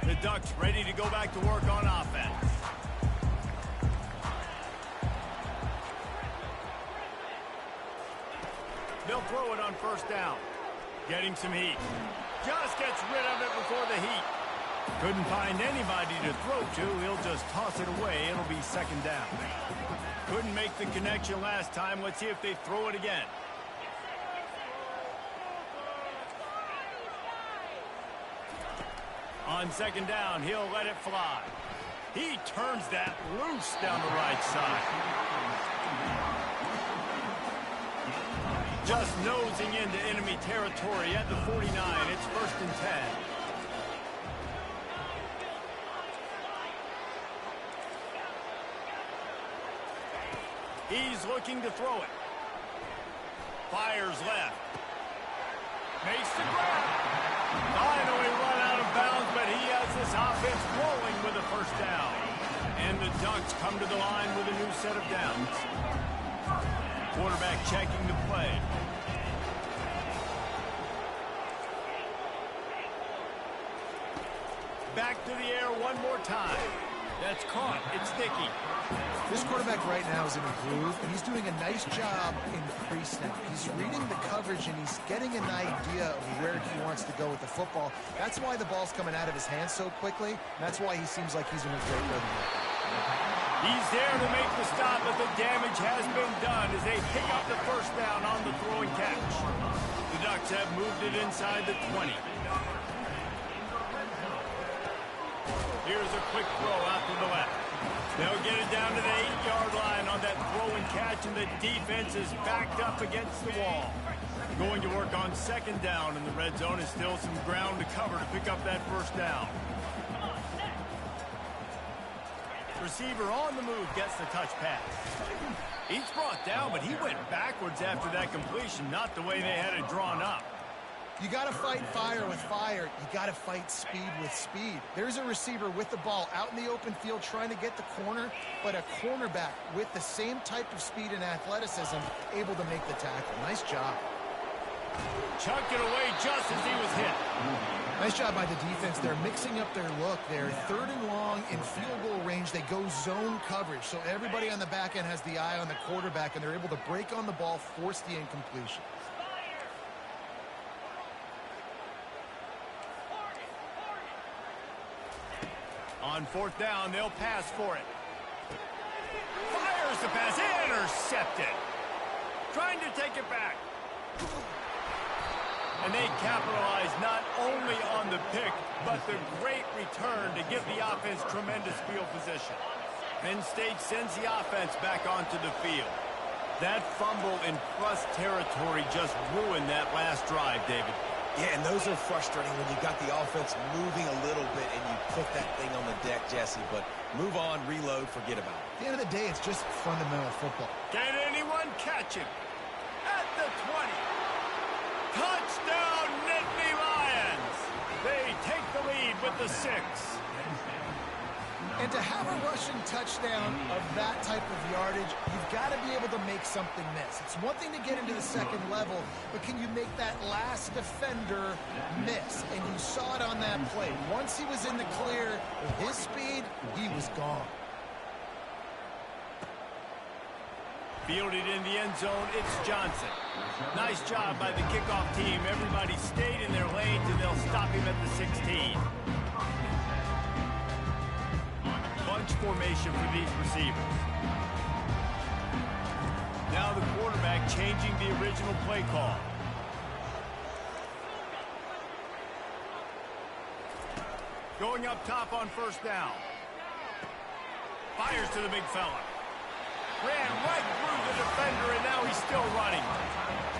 The Ducks ready to go back to work on offense. They'll throw it on first down. Getting some heat. Just gets rid of it before the heat. Couldn't find anybody to throw to. He'll just toss it away. It'll be second down. Couldn't make the connection last time. Let's see if they throw it again. On second down, he'll let it fly. He turns that loose down the right side. Just nosing into enemy territory at the 49. It's first and 10. He's looking to throw it. Fires left. Makes the grab. Finally run out of bounds, but he has this offense rolling with a first down. And the Ducks come to the line with a new set of downs. Quarterback checking the play. Back to the air one more time. That's caught. It's Dickey.
This quarterback right now is in a groove, and he's doing a nice job in pre-snap. He's reading the coverage, and he's getting an idea of where he wants to go with the football. That's why the ball's coming out of his hands so quickly. That's why he seems like he's in a great rhythm.
He's there to make the stop, but the damage has been done as they pick up the first down on the throwing catch. The Ducks have moved it inside the 20. Here's a quick throw out to the left. They'll get it down to the 8-yard line on that throw and catch, and the defense is backed up against the wall. Going to work on second down in the red zone is still some ground to cover to pick up that first down. Receiver on the move gets the touch pass. He's brought down, but he went backwards after that completion, not the way they had it drawn up.
You got to fight fire with fire. You got to fight speed with speed. There's a receiver with the ball out in the open field trying to get the corner, but a cornerback with the same type of speed and athleticism able to make the tackle. Nice job.
Chucked it away just as he was hit.
Nice job by the defense. They're mixing up their look. They're 3rd and long in field goal range. They go zone coverage, so everybody on the back end has the eye on the quarterback, and they're able to break on the ball, force the incompletion.
On 4th down, they'll pass for it. Fires the pass, intercepted. Trying to take it back. And they capitalize not only on the pick, but the great return to give the offense tremendous field position. Penn State sends the offense back onto the field. That fumble in plus territory just ruined that last drive, David.
Yeah, and those are frustrating when you got the offense moving a little bit and you put that thing on the deck, Jesse. But move on, reload, forget about it.
At the end of the day, it's just fundamental football.
Can anyone catch him? At the 20. Touchdown, Nittany Lions! They take the lead with the 6.
And to have a rushing touchdown of that type of yardage, you've got to be able to make something miss. It's one thing to get into the second level, but can you make that last defender miss? And you saw it on that play. Once he was in the clear, with his speed, he was gone.
Fielded in the end zone, it's Johnson. Nice job by the kickoff team. Everybody stayed in their lanes, and they'll stop him at the 16. Bunch formation for these receivers. Now the quarterback changing the original play call. Going up top on 1st down. Fires to the big fella. Ran right through the defender, and now he's still running.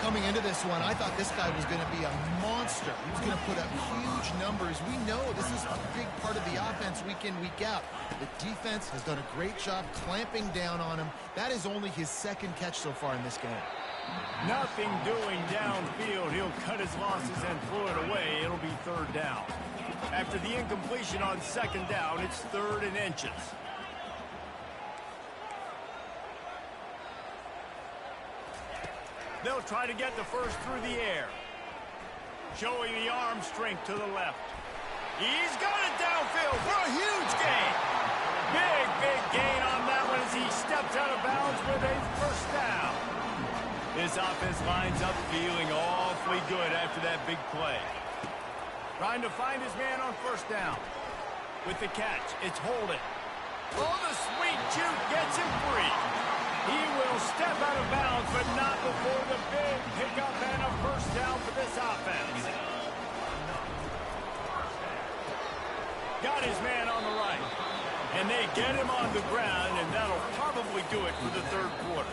Coming into this one, I thought this guy was going to be a monster. He was going to put up huge numbers. We know this is a big part of the offense week in, week out. The defense has done a great job clamping down on him. That is only his 2nd catch so far in this game.
Nothing doing downfield. He'll cut his losses and throw it away. It'll be 3rd down. After the incompletion on 2nd down, it's 3rd and inches. They'll try to get the first through the air. Showing the arm strength to the left. He's got it downfield for a huge gain. Big gain on that one as he steps out of bounds with a 1st down. This offense lines up feeling awfully good after that big play. Trying to find his man on 1st down. With the catch, it's Holden. Oh, the sweet juke gets him free. He will step out of bounds, but not before the big pickup and a 1st down for this offense. Got his man on the right. And they get him on the ground, and that'll probably do it for the 3rd quarter.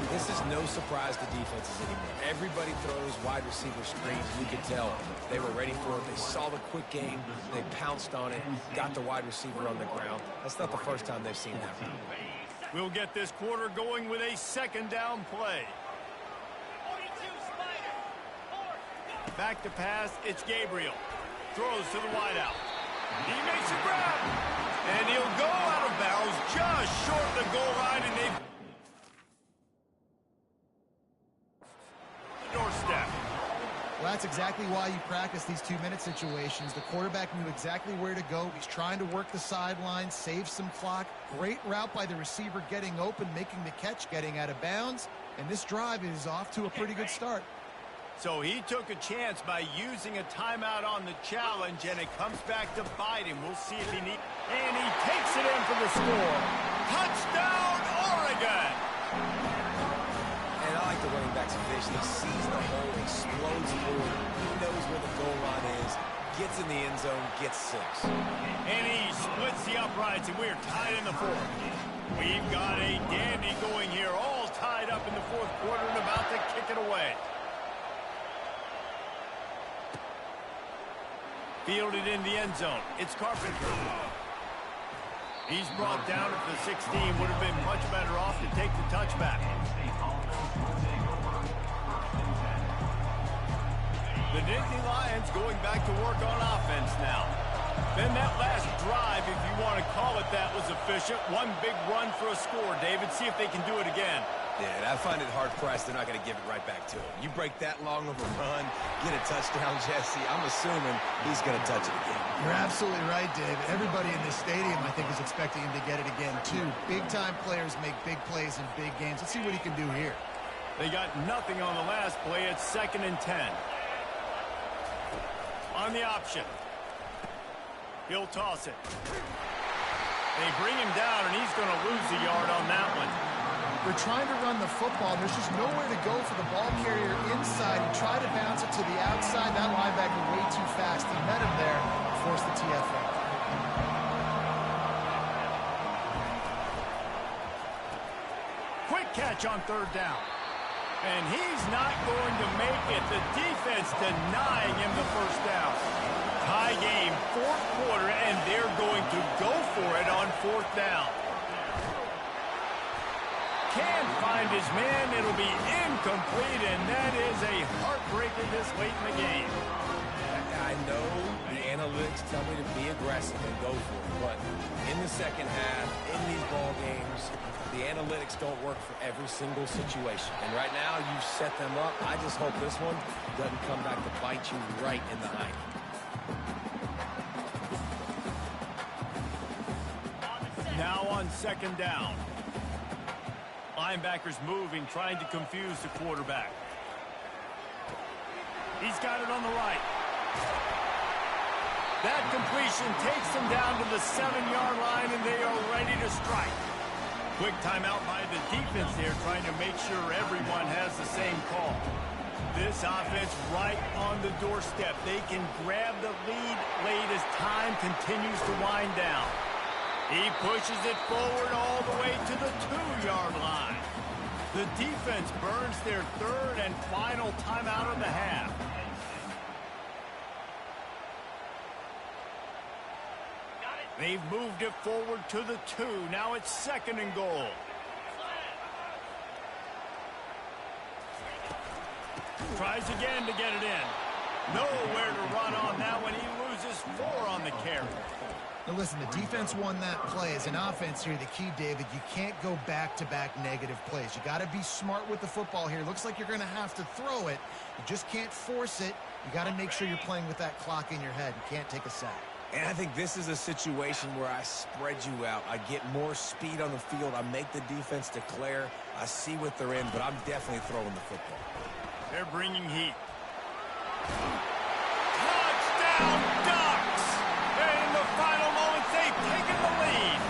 This is no surprise to defenses anymore. Everybody throws wide receiver screens. You can tell they were ready for it. They saw the quick game. They pounced on it, got the wide receiver on the ground. That's not the first time they've seen that.
We'll get this quarter going with a 2nd down play. Back to pass, it's Gabriel. Throws to the wideout. He makes a grab. And he'll go out of bounds just short of the goal line, and they've doorstep.
Well, that's exactly why you practice these 2-minute situations. The quarterback knew exactly where to go. He's trying to work the sideline, save some clock. Great route by the receiver getting open, making the catch, getting out of bounds. And this drive is off to a pretty good start.
So he took a chance by using a timeout on the challenge, and it comes back to bite him. We'll see if he needs. And he takes it in for the score. Touchdown, Oregon!
And I like the running back's vision. He sees the hole, explodes forward. He knows where the goal line is. gets in the end zone, gets 6.
And he splits the uprights, and we're tied in the fourth. We've got a dandy going here, all tied up in the fourth quarter and about to kick it away. Fielded in the end zone. It's Carpenter. He's brought down at the 16. Would have been much better off to take the touchback. The Nittany Lions going back to work on offense now. Then that last drive, if you want to call it that, was efficient. One big run for a score, David. See if they can do it again.
Yeah, I find it hard-pressed they're not going to give it right back to him. You break that long of a run, get a touchdown, Jesse, I'm assuming he's going to touch it again.
You're absolutely right, David. Everybody in this stadium, I think, is expecting him to get it again, too. Big-time players make big plays in big games. Let's see what he can do here.
They got nothing on the last play. It's 2nd and 10. On the option. He'll toss it. They bring him down, and he's going to lose a yard on that one.
They're trying to run the football. There's just nowhere to go for the ball carrier inside. He tried to bounce it to the outside. That linebacker way too fast. He met him there, forced the TFL.
Quick catch on 3rd down. And he's not going to make it. The defense denying him the first down. Tie game, 4th quarter, and they're going to go for it on 4th down. Can't find his man. It'll be incomplete, and that is a heartbreaker this late in the game.
I know the analytics tell me to be aggressive and go for it, but in the second half, in these ball games, the analytics don't work for every single situation. And right now, you've set them up. I just hope this one doesn't come back to bite you right in the eye.
Now on 2nd down. Linebackers moving, trying to confuse the quarterback. He's got it on the right. That completion takes them down to the 7-yard line, and they are ready to strike. Quick timeout by the defense there, trying to make sure everyone has the same call. This offense right on the doorstep. They can grab the lead late as time continues to wind down. He pushes it forward all the way to the 2-yard line. The defense burns their 3rd and final timeout of the half. They've moved it forward to the 2. Now it's 2nd and goal. Tries again to get it in. Nowhere to run on that one. He loses 4 on the carry.
Now listen, the defense won that play. As an offense here, the key, David, you can't go back-to-back negative plays. You got to be smart with the football here. Looks like you're going to have to throw it. You just can't force it. You got to make sure you're playing with that clock in your head. You can't take a sack.
And I think this is a situation where I spread you out. I get more speed on the field. I make the defense declare. I see what they're in, but I'm definitely throwing the football.
They're bringing heat. Touchdown, Ducks! And in the final moments, they've taken the lead.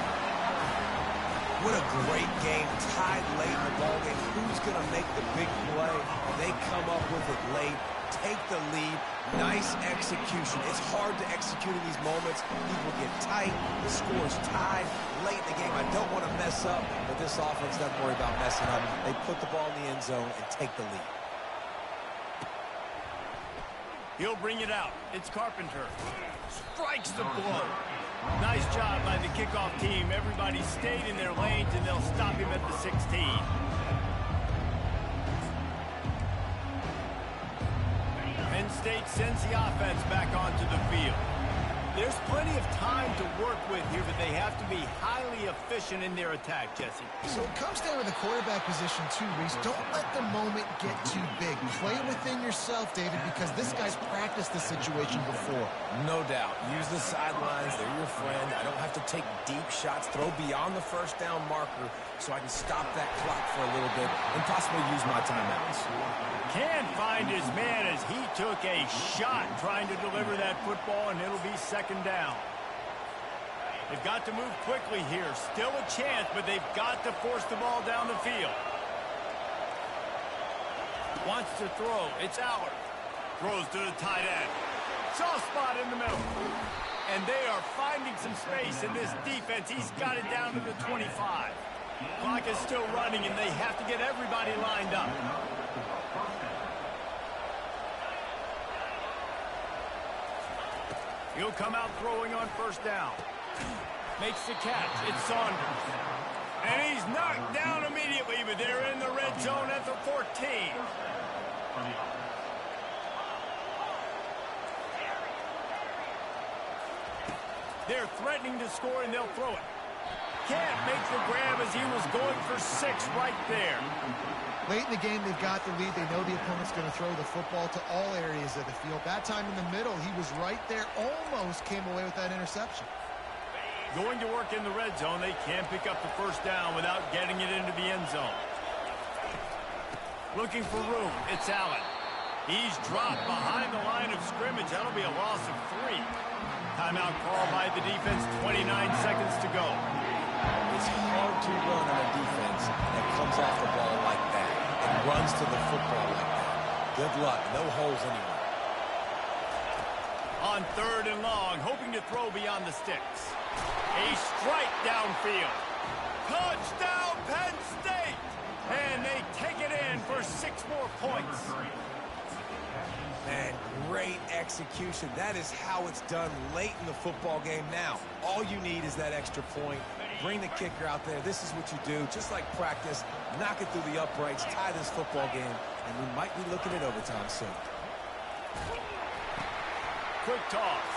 What a great game. Tied late in the ballgame. Who's going to make the big play? They come up with it late. Take the lead. Nice execution. It's hard to execute in these moments. People get tight. The score's tied late in the game. I don't want to mess up, but this offense doesn't worry about messing up. They put the ball in the end zone and take the lead.
He'll bring it out. It's Carpenter. Strikes the blow. Nice job by the kickoff team. Everybody stayed in their lanes, and they'll stop him at the 16. Penn State sends the offense back onto the field. There's plenty of time to work with here, but they have to be highly efficient in their attack, Jesse.
So it comes down to the quarterback position too, Reese. Don't let the moment get too big. Play within yourself, David, because this guy's practiced this situation before.
No doubt. Use the sidelines. They're your friend. I don't have to take deep shots. Throw beyond the first down marker so I can stop that clock for a little bit and possibly use my timeouts.
Can't find his man as he took a shot trying to deliver that football, and it'll be 2nd down. They've got to move quickly here. Still a chance, but they've got to force the ball down the field. Wants to throw. It's Allard. Throws to the tight end. Soft spot in the middle. And they are finding some space in this defense. He's got it down to the 25. Clock is still running, and they have to get everybody lined up. He'll come out throwing on first down. Makes the catch. It's Saunders. And he's knocked down immediately, but they're in the red zone at the 14. They're threatening to score, and they'll throw it. Can't make the grab as he was going for 6 right there.
Late in the game, they've got the lead. They know the opponent's going to throw the football to all areas of the field. That time in the middle, he was right there, almost came away with that interception.
Going to work in the red zone. They can't pick up the first down without getting it into the end zone. Looking for room. It's Allen. He's dropped behind the line of scrimmage. That'll be a loss of 3. Timeout called by the defense. 29 seconds to go.
It's hard to run on a defense that comes off the ball like that and runs to the football like that. Good luck. No holes anywhere.
On 3rd and long, hoping to throw beyond the sticks. A strike downfield. Touchdown, Penn State! And they take it in for 6 more points.
Man, great execution. That is how it's done late in the football game now. All you need is that extra point. Bring the kicker out there. This is what you do. Just like practice, knock it through the uprights, tie this football game, and we might be looking at overtime soon.
Quick toss.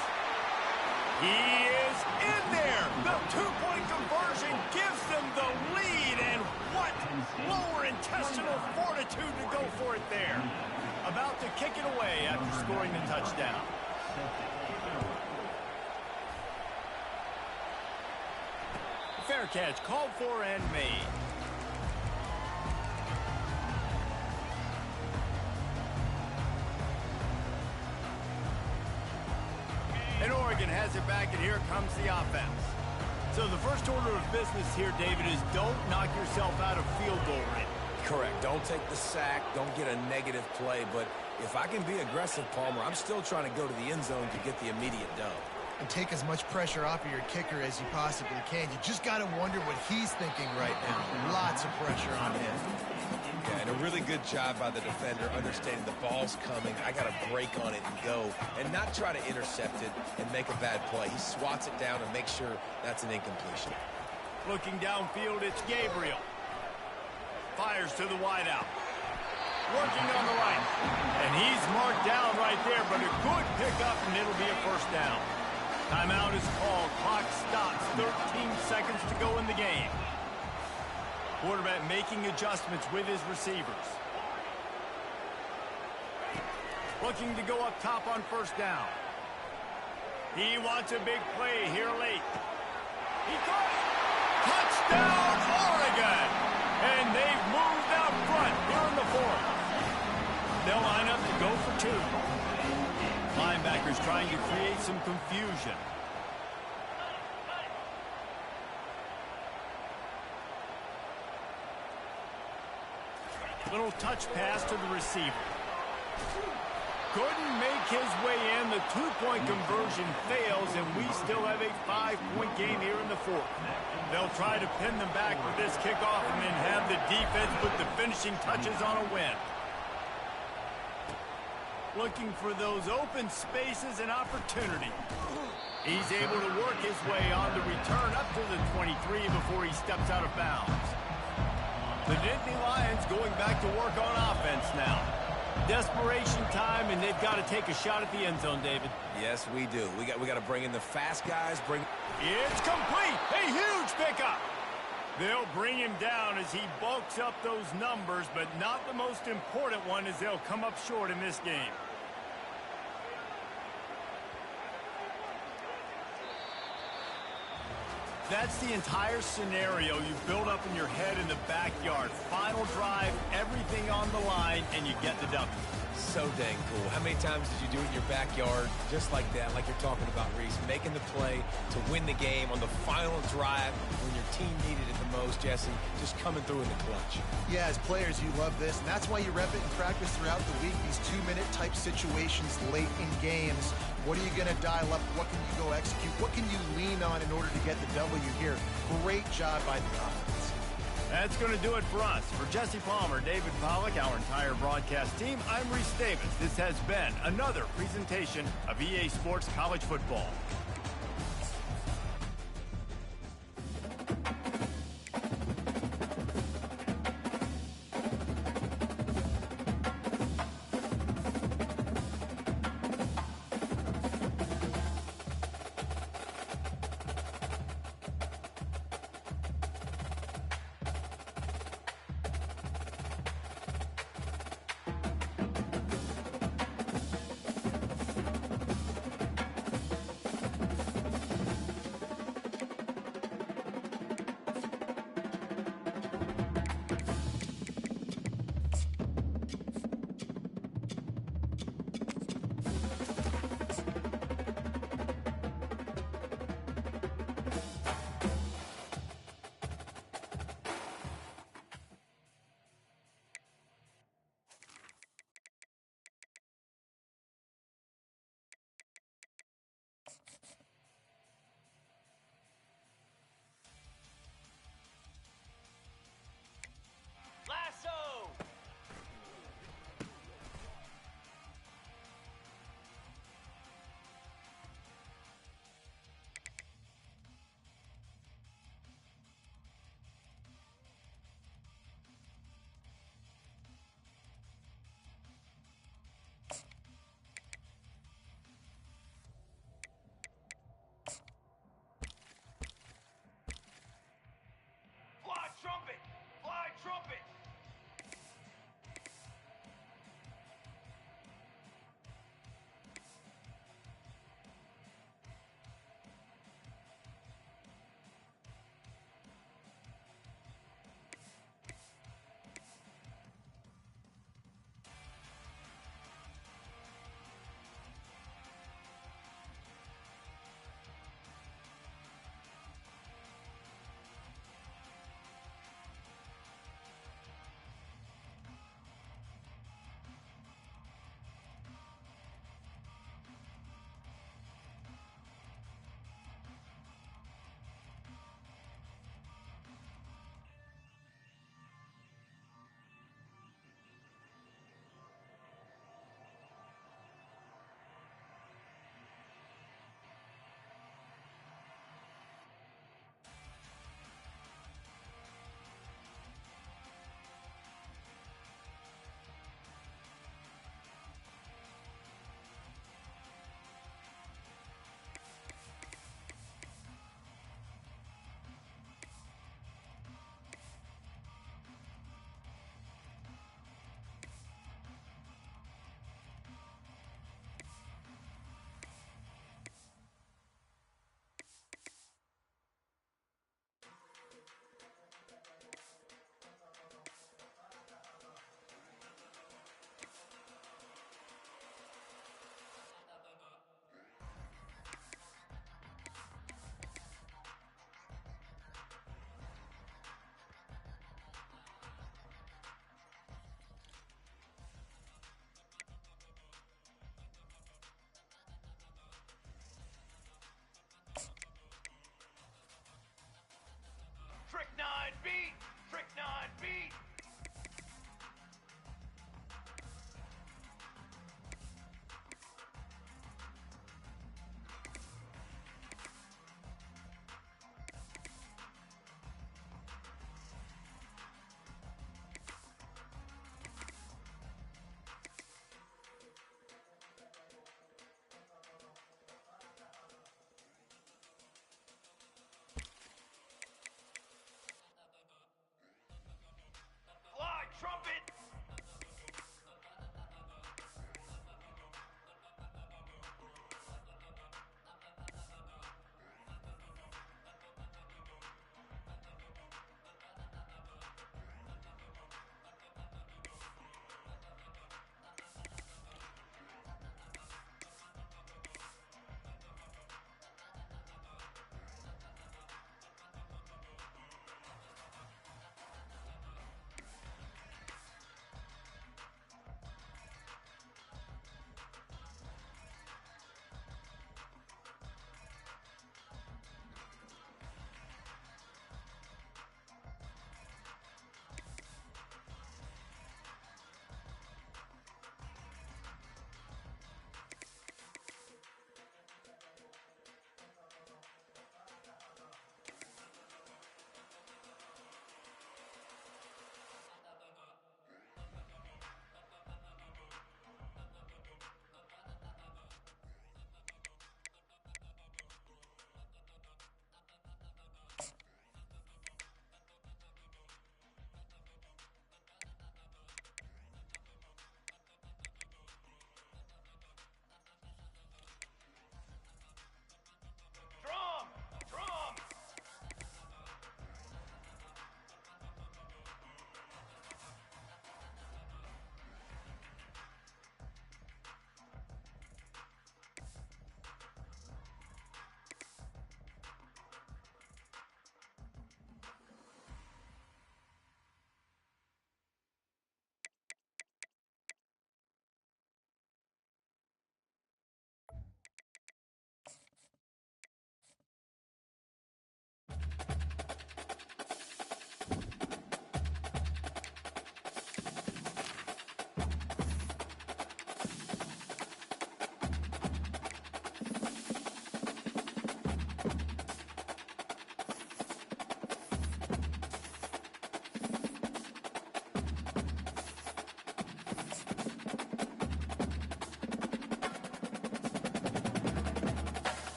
He is in there. The 2-point conversion gives them the lead, and what lower intestinal fortitude to go for it there. About to kick it away after scoring the touchdown. Fair catch called for and made. And Oregon has it back, and here comes the offense. So the first order of business here, David, is don't knock yourself out of field goal range.
Correct. Don't take the sack. Don't get a negative play. But if I can be aggressive, Palmer, I'm still trying to go to the end zone to get the immediate dub.
And take as much pressure off of your kicker as you possibly can. You just got to wonder what he's thinking right now. Lots of pressure on him.
Yeah, and a really good job by the defender understanding the ball's coming. I got to break on it and go and not try to intercept it and make a bad play. He swats it down and makes sure that's an incompletion.
Looking downfield, it's Gabriel. Fires to the wideout. Working on the right. And he's marked down right there, but a good pickup, and it'll be a first down. Timeout is called. Clock stops. 13 seconds to go in the game. Quarterback making adjustments with his receivers. Looking to go up top on first down. He wants a big play here late. He caught it. Touchdown, Oregon! And they've moved out front here in the 4th. They'll line up to go for 2. Linebackers trying to create some confusion. Little touch pass to the receiver. Couldn't make his way in. The 2-point conversion fails, and we still have a 5-point game here in the 4th. They'll try to pin them back with this kickoff and then have the defense put the finishing touches on a win. Looking for those open spaces and opportunity. He's able to work his way on the return up to the 23 before he steps out of bounds. The Nittany Lions going back to work on offense now. Desperation time, and they've got to take a shot at the end zone, David.
Yes, we do. We got to bring in the fast guys.
It's complete. A huge pickup. They'll bring him down as he bulks up those numbers, but not the most important one as they'll come up short in this game. That's the entire scenario you build up in your head in the backyard. Final drive, everything on the line, and you get the W.
So dang cool. How many times did you do it in your backyard just like that, like you're talking about, Reese, making the play to win the game on the final drive when your team needed it the most, Jesse, just coming through in the clutch.
Yeah, as players, you love this, and that's why you rep it in practice throughout the week, these 2-minute type situations late in games. What are you going to dial up? What can you go execute? What can you lean on in order to get the W here? Great job by the offense.
That's going to do it for us. For Jesse Palmer, David Pollack, our entire broadcast team, I'm Reese Davis. This has been another presentation of EA Sports College Football.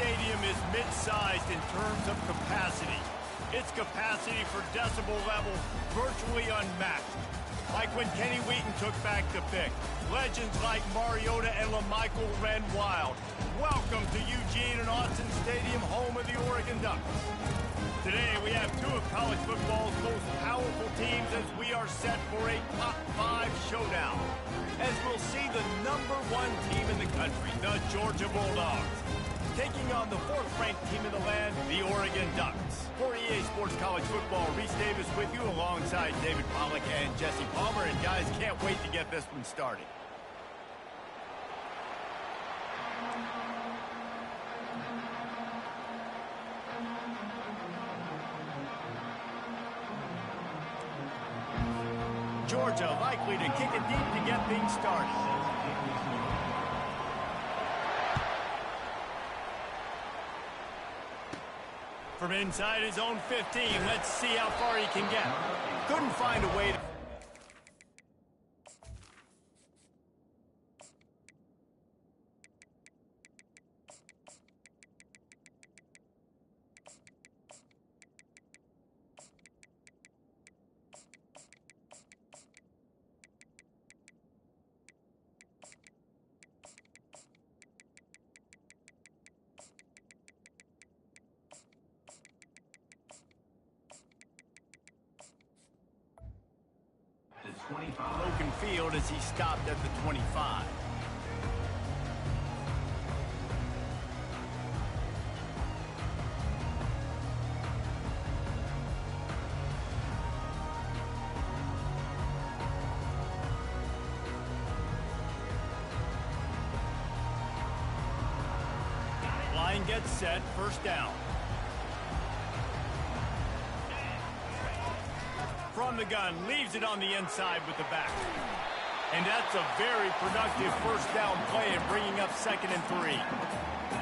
stadium is mid-sized in terms of capacity. Its capacity for decibel level virtually unmatched. Like when Kenny Wheaton took back the pick. Legends like Mariota and LaMichael ran wild. Welcome to Eugene and Autzen Stadium, home of the Oregon Ducks. Today we have two of college football's most powerful teams as we are set for a top 5 showdown. As we'll see the #1 team in the country, the Georgia Bulldogs, taking on the 4th-ranked team in the land, the Oregon Ducks. For EA Sports College Football, Reese Davis with you alongside David Pollack and Jesse Palmer. And guys, can't wait to get this one started. Georgia likely to kick it deep to get things started. From inside his own 15, let's see how far he can get. Couldn't find a way to... Logan Field as he stopped at the 25. Line gets set, first down. From the gun, leaves it on the inside with the back. And that's a very productive first down play and bringing up 2nd and 3.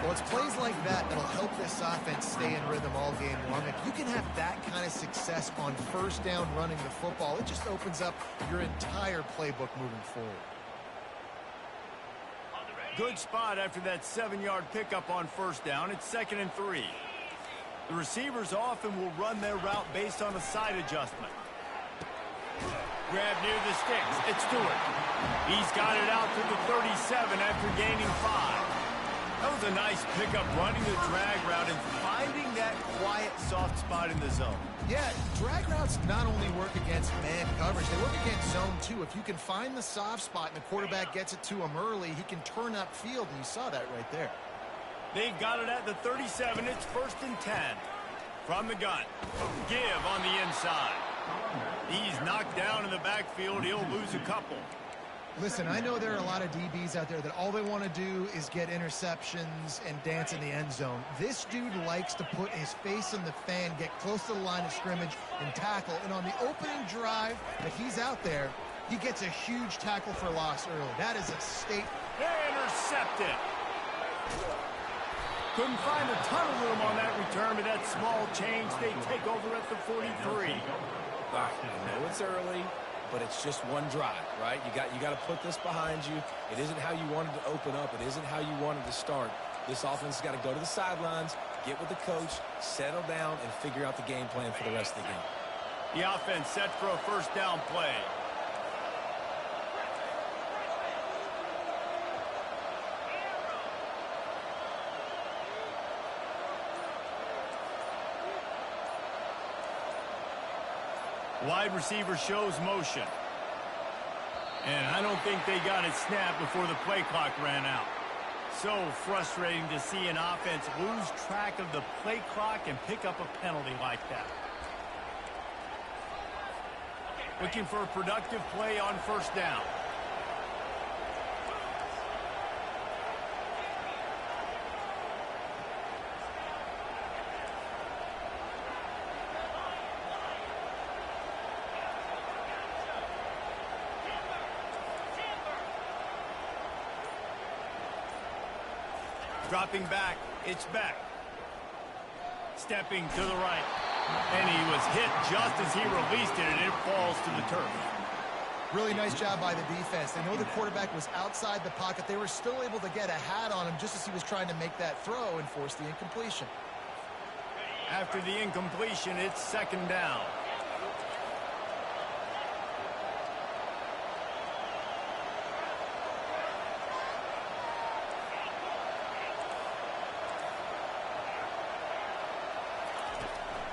Well, it's plays like that that'll help this offense stay in rhythm all game long. If you can have that kind of success on first down running the football, it just opens up your entire playbook moving forward.
Good spot after that 7-yard pickup on first down. It's 2nd and 3. The receivers often will run their route based on a side adjustment. Grab near the sticks. It's Stewart. He's got it out to the 37 after gaining 5. That was a nice pickup running the drag route and finding that quiet, soft spot in the zone.
Yeah, drag routes not only work against man coverage, they work against zone too. If you can find the soft spot and the quarterback gets it to him early, he can turn upfield, and you saw that right there.
They've got it at the 37. It's 1st and 10. From the gun. Give on the inside. He's knocked down in the backfield. He'll lose a couple.
Listen, I know there are a lot of DBs out there that all they want to do is get interceptions and dance in the end zone. This dude likes to put his face in the fan, get close to the line of scrimmage, and tackle. And on the opening drive that he's out there, he gets a huge tackle for loss early. That is a state.
Intercepted. Couldn't find a ton of room on that return, but that small change, they take over at the 43.
I know it's early, but it's just one drive, right? You got to put this behind you. It isn't how you wanted to open up. It isn't how you wanted to start. This offense has got to go to the sidelines, get with the coach, settle down, and figure out the game plan for the rest of the game.
The offense set for a first down play. Wide receiver shows motion. And I don't think they got it snapped before the play clock ran out. So frustrating to see an offense lose track of the play clock and pick up a penalty like that. Looking for a productive play on first down. Dropping back, it's Beck. Stepping to the right. And he was hit just as he released it, and it falls to the turf.
Really nice job by the defense. They know the quarterback was outside the pocket. They were still able to get a hat on him just as he was trying to make that throw and force the incompletion.
After the incompletion, it's second down.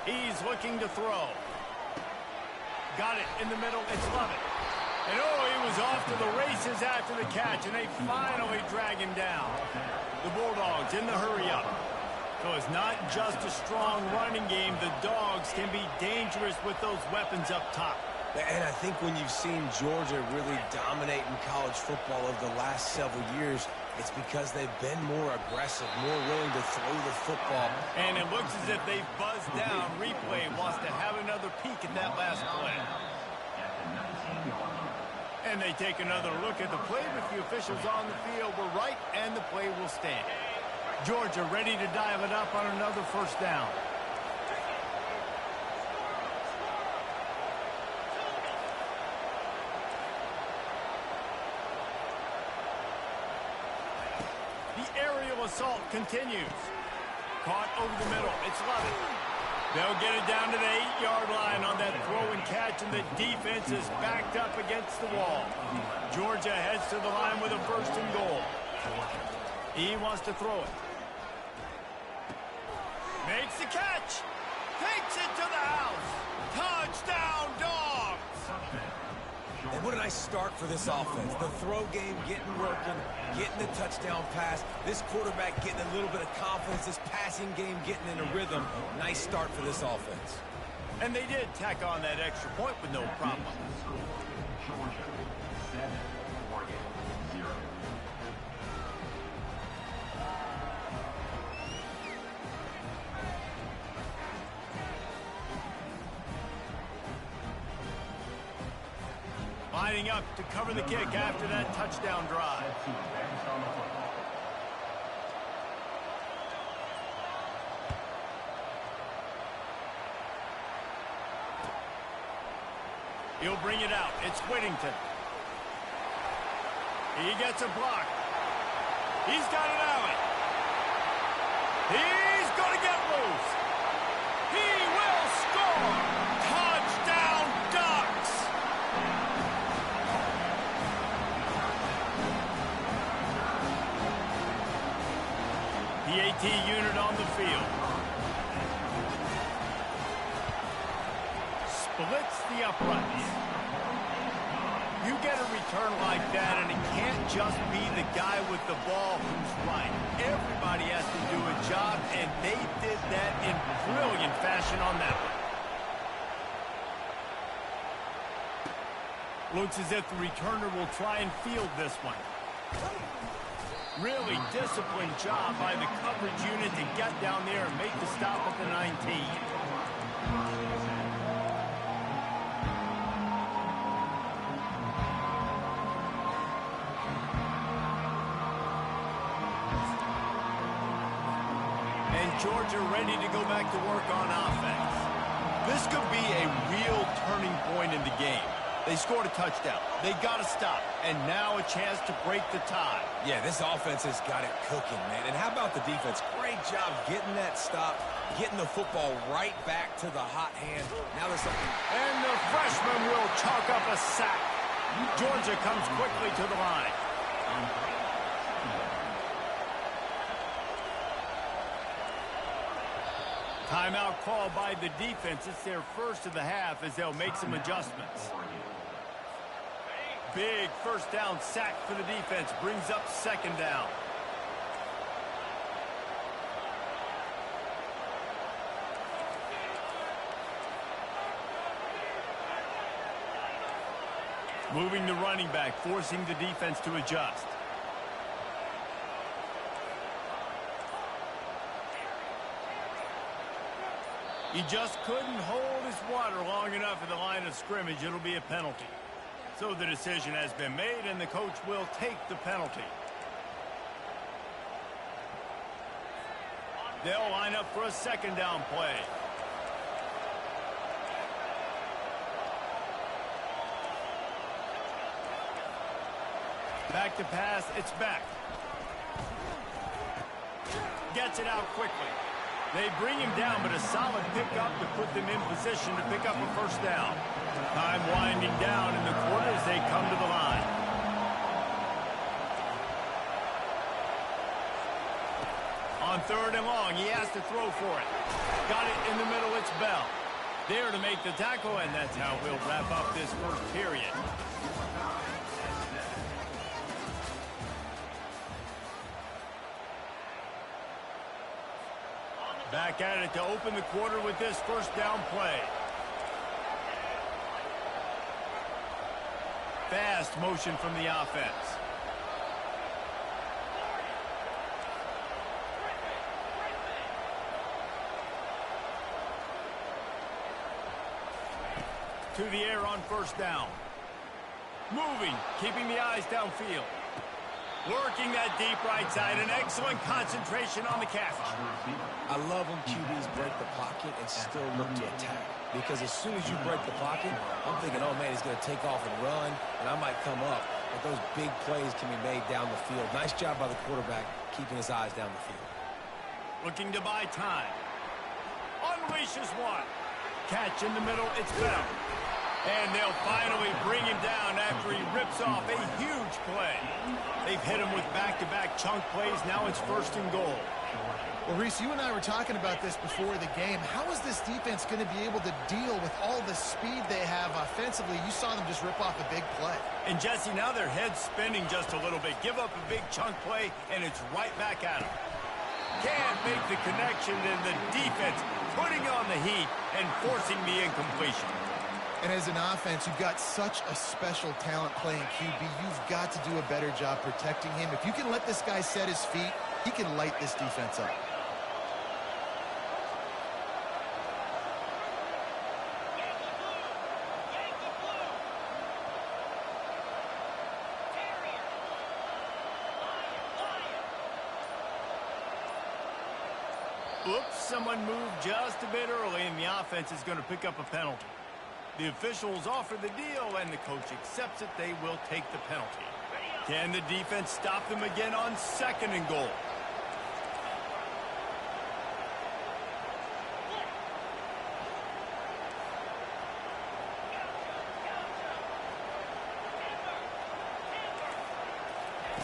He's looking to throw. Got it in the middle. It's Lovett. And he was off to the races after the catch, and they finally drag him down. The Bulldogs in the hurry-up. So it's not just a strong running game. The Dogs can be dangerous with those weapons up top.
And I think when you've seen Georgia really dominate in college football over the last several years, it's because they've been more aggressive, more willing to throw the football.
And it looks as if they've buzzed down. Replay wants to have another peek at that last play. And they take another look at the play, but the officials on the field were right, and the play will stand. Georgia ready to dial it up on another first down. The aerial assault continues. Caught over the middle. It's Lovett. They'll get it down to the 8-yard line on that throw and catch, and the defense is backed up against the wall. Georgia heads to the line with a first and goal. He wants to throw it. Makes the catch. Takes it to the house. Touchdown, Dogs.
And what a nice start for this offense. The throw game getting working, getting the touchdown pass. This quarterback getting a little bit of confidence. This passing game getting in a rhythm. Nice start for this offense.
And they did tack on that extra point with no problem.
Georgia 7, Oregon 0.
Lining up to cover the kick after that touchdown drive. He'll bring it out. It's Whittington. He gets a block. He's got an alley. He's going to get loose. He will score. Touchdown, Ducks. The AT unit on the field. Splits the uprights. You get a return like that, and it can't just be the guy with the ball who's right. Everybody has to do a job, and they did that in brilliant fashion on that one. Looks as if the returner will try and field this one. Really disciplined job by the coverage unit to get down there and make the stop at the 19. Georgia ready to go back to work on offense. This could be a real turning point in the game. They scored a touchdown. They got to stop. And now a chance to break the tie.
Yeah, this offense has got it cooking, man. And how about the defense? Great job getting that stop, getting the football right back to the hot hand. Now there's something.
And the freshman will chalk up a sack. Georgia comes quickly to the line. Timeout called by the defense. It's their first of the half as they'll make some adjustments. Big first down sack for the defense. Brings up second down. Moving the running back, forcing the defense to adjust. He just couldn't hold his water long enough at the line of scrimmage. It'll be a penalty. So the decision has been made, and the coach will take the penalty. They'll line up for a second down play. Back to pass, it's back. Gets it out quickly. They bring him down, but a solid pickup to put them in position to pick up a first down. Time winding down in the quarter as they come to the line. On 3rd and long, he has to throw for it. Got it in the middle, it's Bell. There to make the tackle, and that's how we'll wrap up this first period. Back at it to open the quarter with this first down play. Fast motion from the offense. To the air on first down. Moving, keeping the eyes downfield. Working that deep right side, an excellent concentration on the catch.
I love when QBs break the pocket and still look to attack. Because as soon as you break the pocket, I'm thinking, oh man, he's going to take off and run, and I might come up. But those big plays can be made down the field. Nice job by the quarterback, keeping his eyes down the field.
Looking to buy time. Unleashes one. Catch in the middle, it's Bell. And they'll finally bring him down after he rips off a huge play. They've hit him with back-to-back chunk plays. Now it's 1st and goal.
Well, Reese, you and I were talking about this before the game. How is this defense going to be able to deal with all the speed they have offensively? You saw them just rip off a big play.
And, Jesse, now their head's spinning just a little bit. Give up a big chunk play, and it's right back at them. Can't make the connection, and the defense putting on the heat and forcing the incompletion.
And as an offense, you've got such a special talent playing QB. You've got to do a better job protecting him. If you can let this guy set his feet, he can light this defense up.
Oops, someone moved just a bit early, and the offense is going to pick up a penalty. The officials offer the deal, and the coach accepts it. They will take the penalty. Can the defense stop them again on 2nd and goal?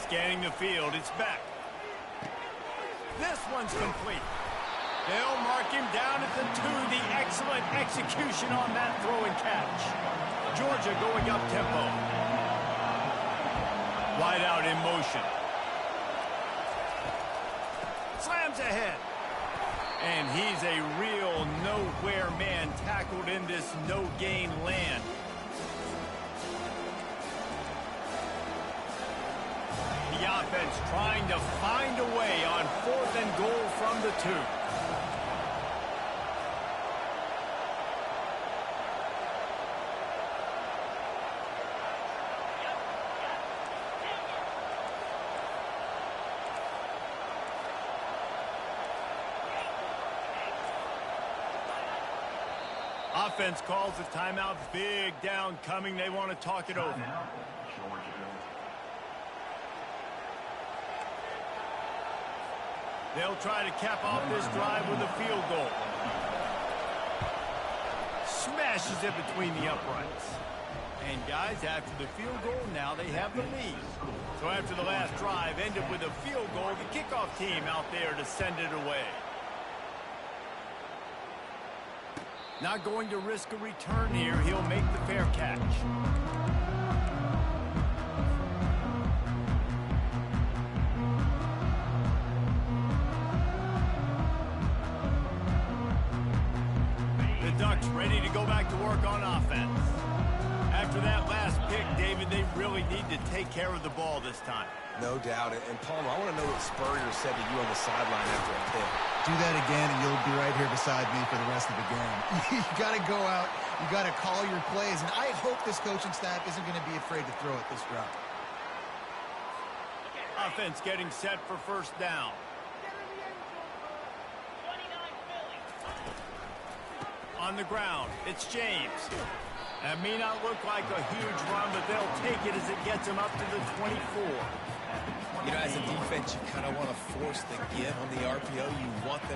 Scanning the field, it's back. This one's complete. They'll mark him down at the 2. The excellent execution on that throw and catch. Georgia going up tempo. Wide out in motion. Slams ahead. And he's a real nowhere man tackled in this no-gain land. The offense trying to find a way on 4th and goal from the 2. Offense calls the timeout. Big down coming. They want to talk it over. They'll try to cap off this drive with a field goal. Smashes it between the uprights. And guys, after the field goal, now they have the lead. So after the last drive ended with a field goal, the kickoff team out there to send it away. Not going to risk a return here. He'll make the fair catch. The Ducks ready to go back to work on offense. After that last pick, David, they really need to take care of the ball this time.
No doubt. And, Palmer, I want to know what Spurrier said to you on the sideline after a pick.
Do that again, and you'll be right here beside me for the rest of the game. You got to go out. You got to call your plays, and I hope this coaching staff isn't going to be afraid to throw it this route.
Offense getting set for first down. On the ground, it's James. That may not look like a huge run, but they'll take it as it gets them up to the 24.
You know, as a defense, you kind of want to force the give on the RPO. You want them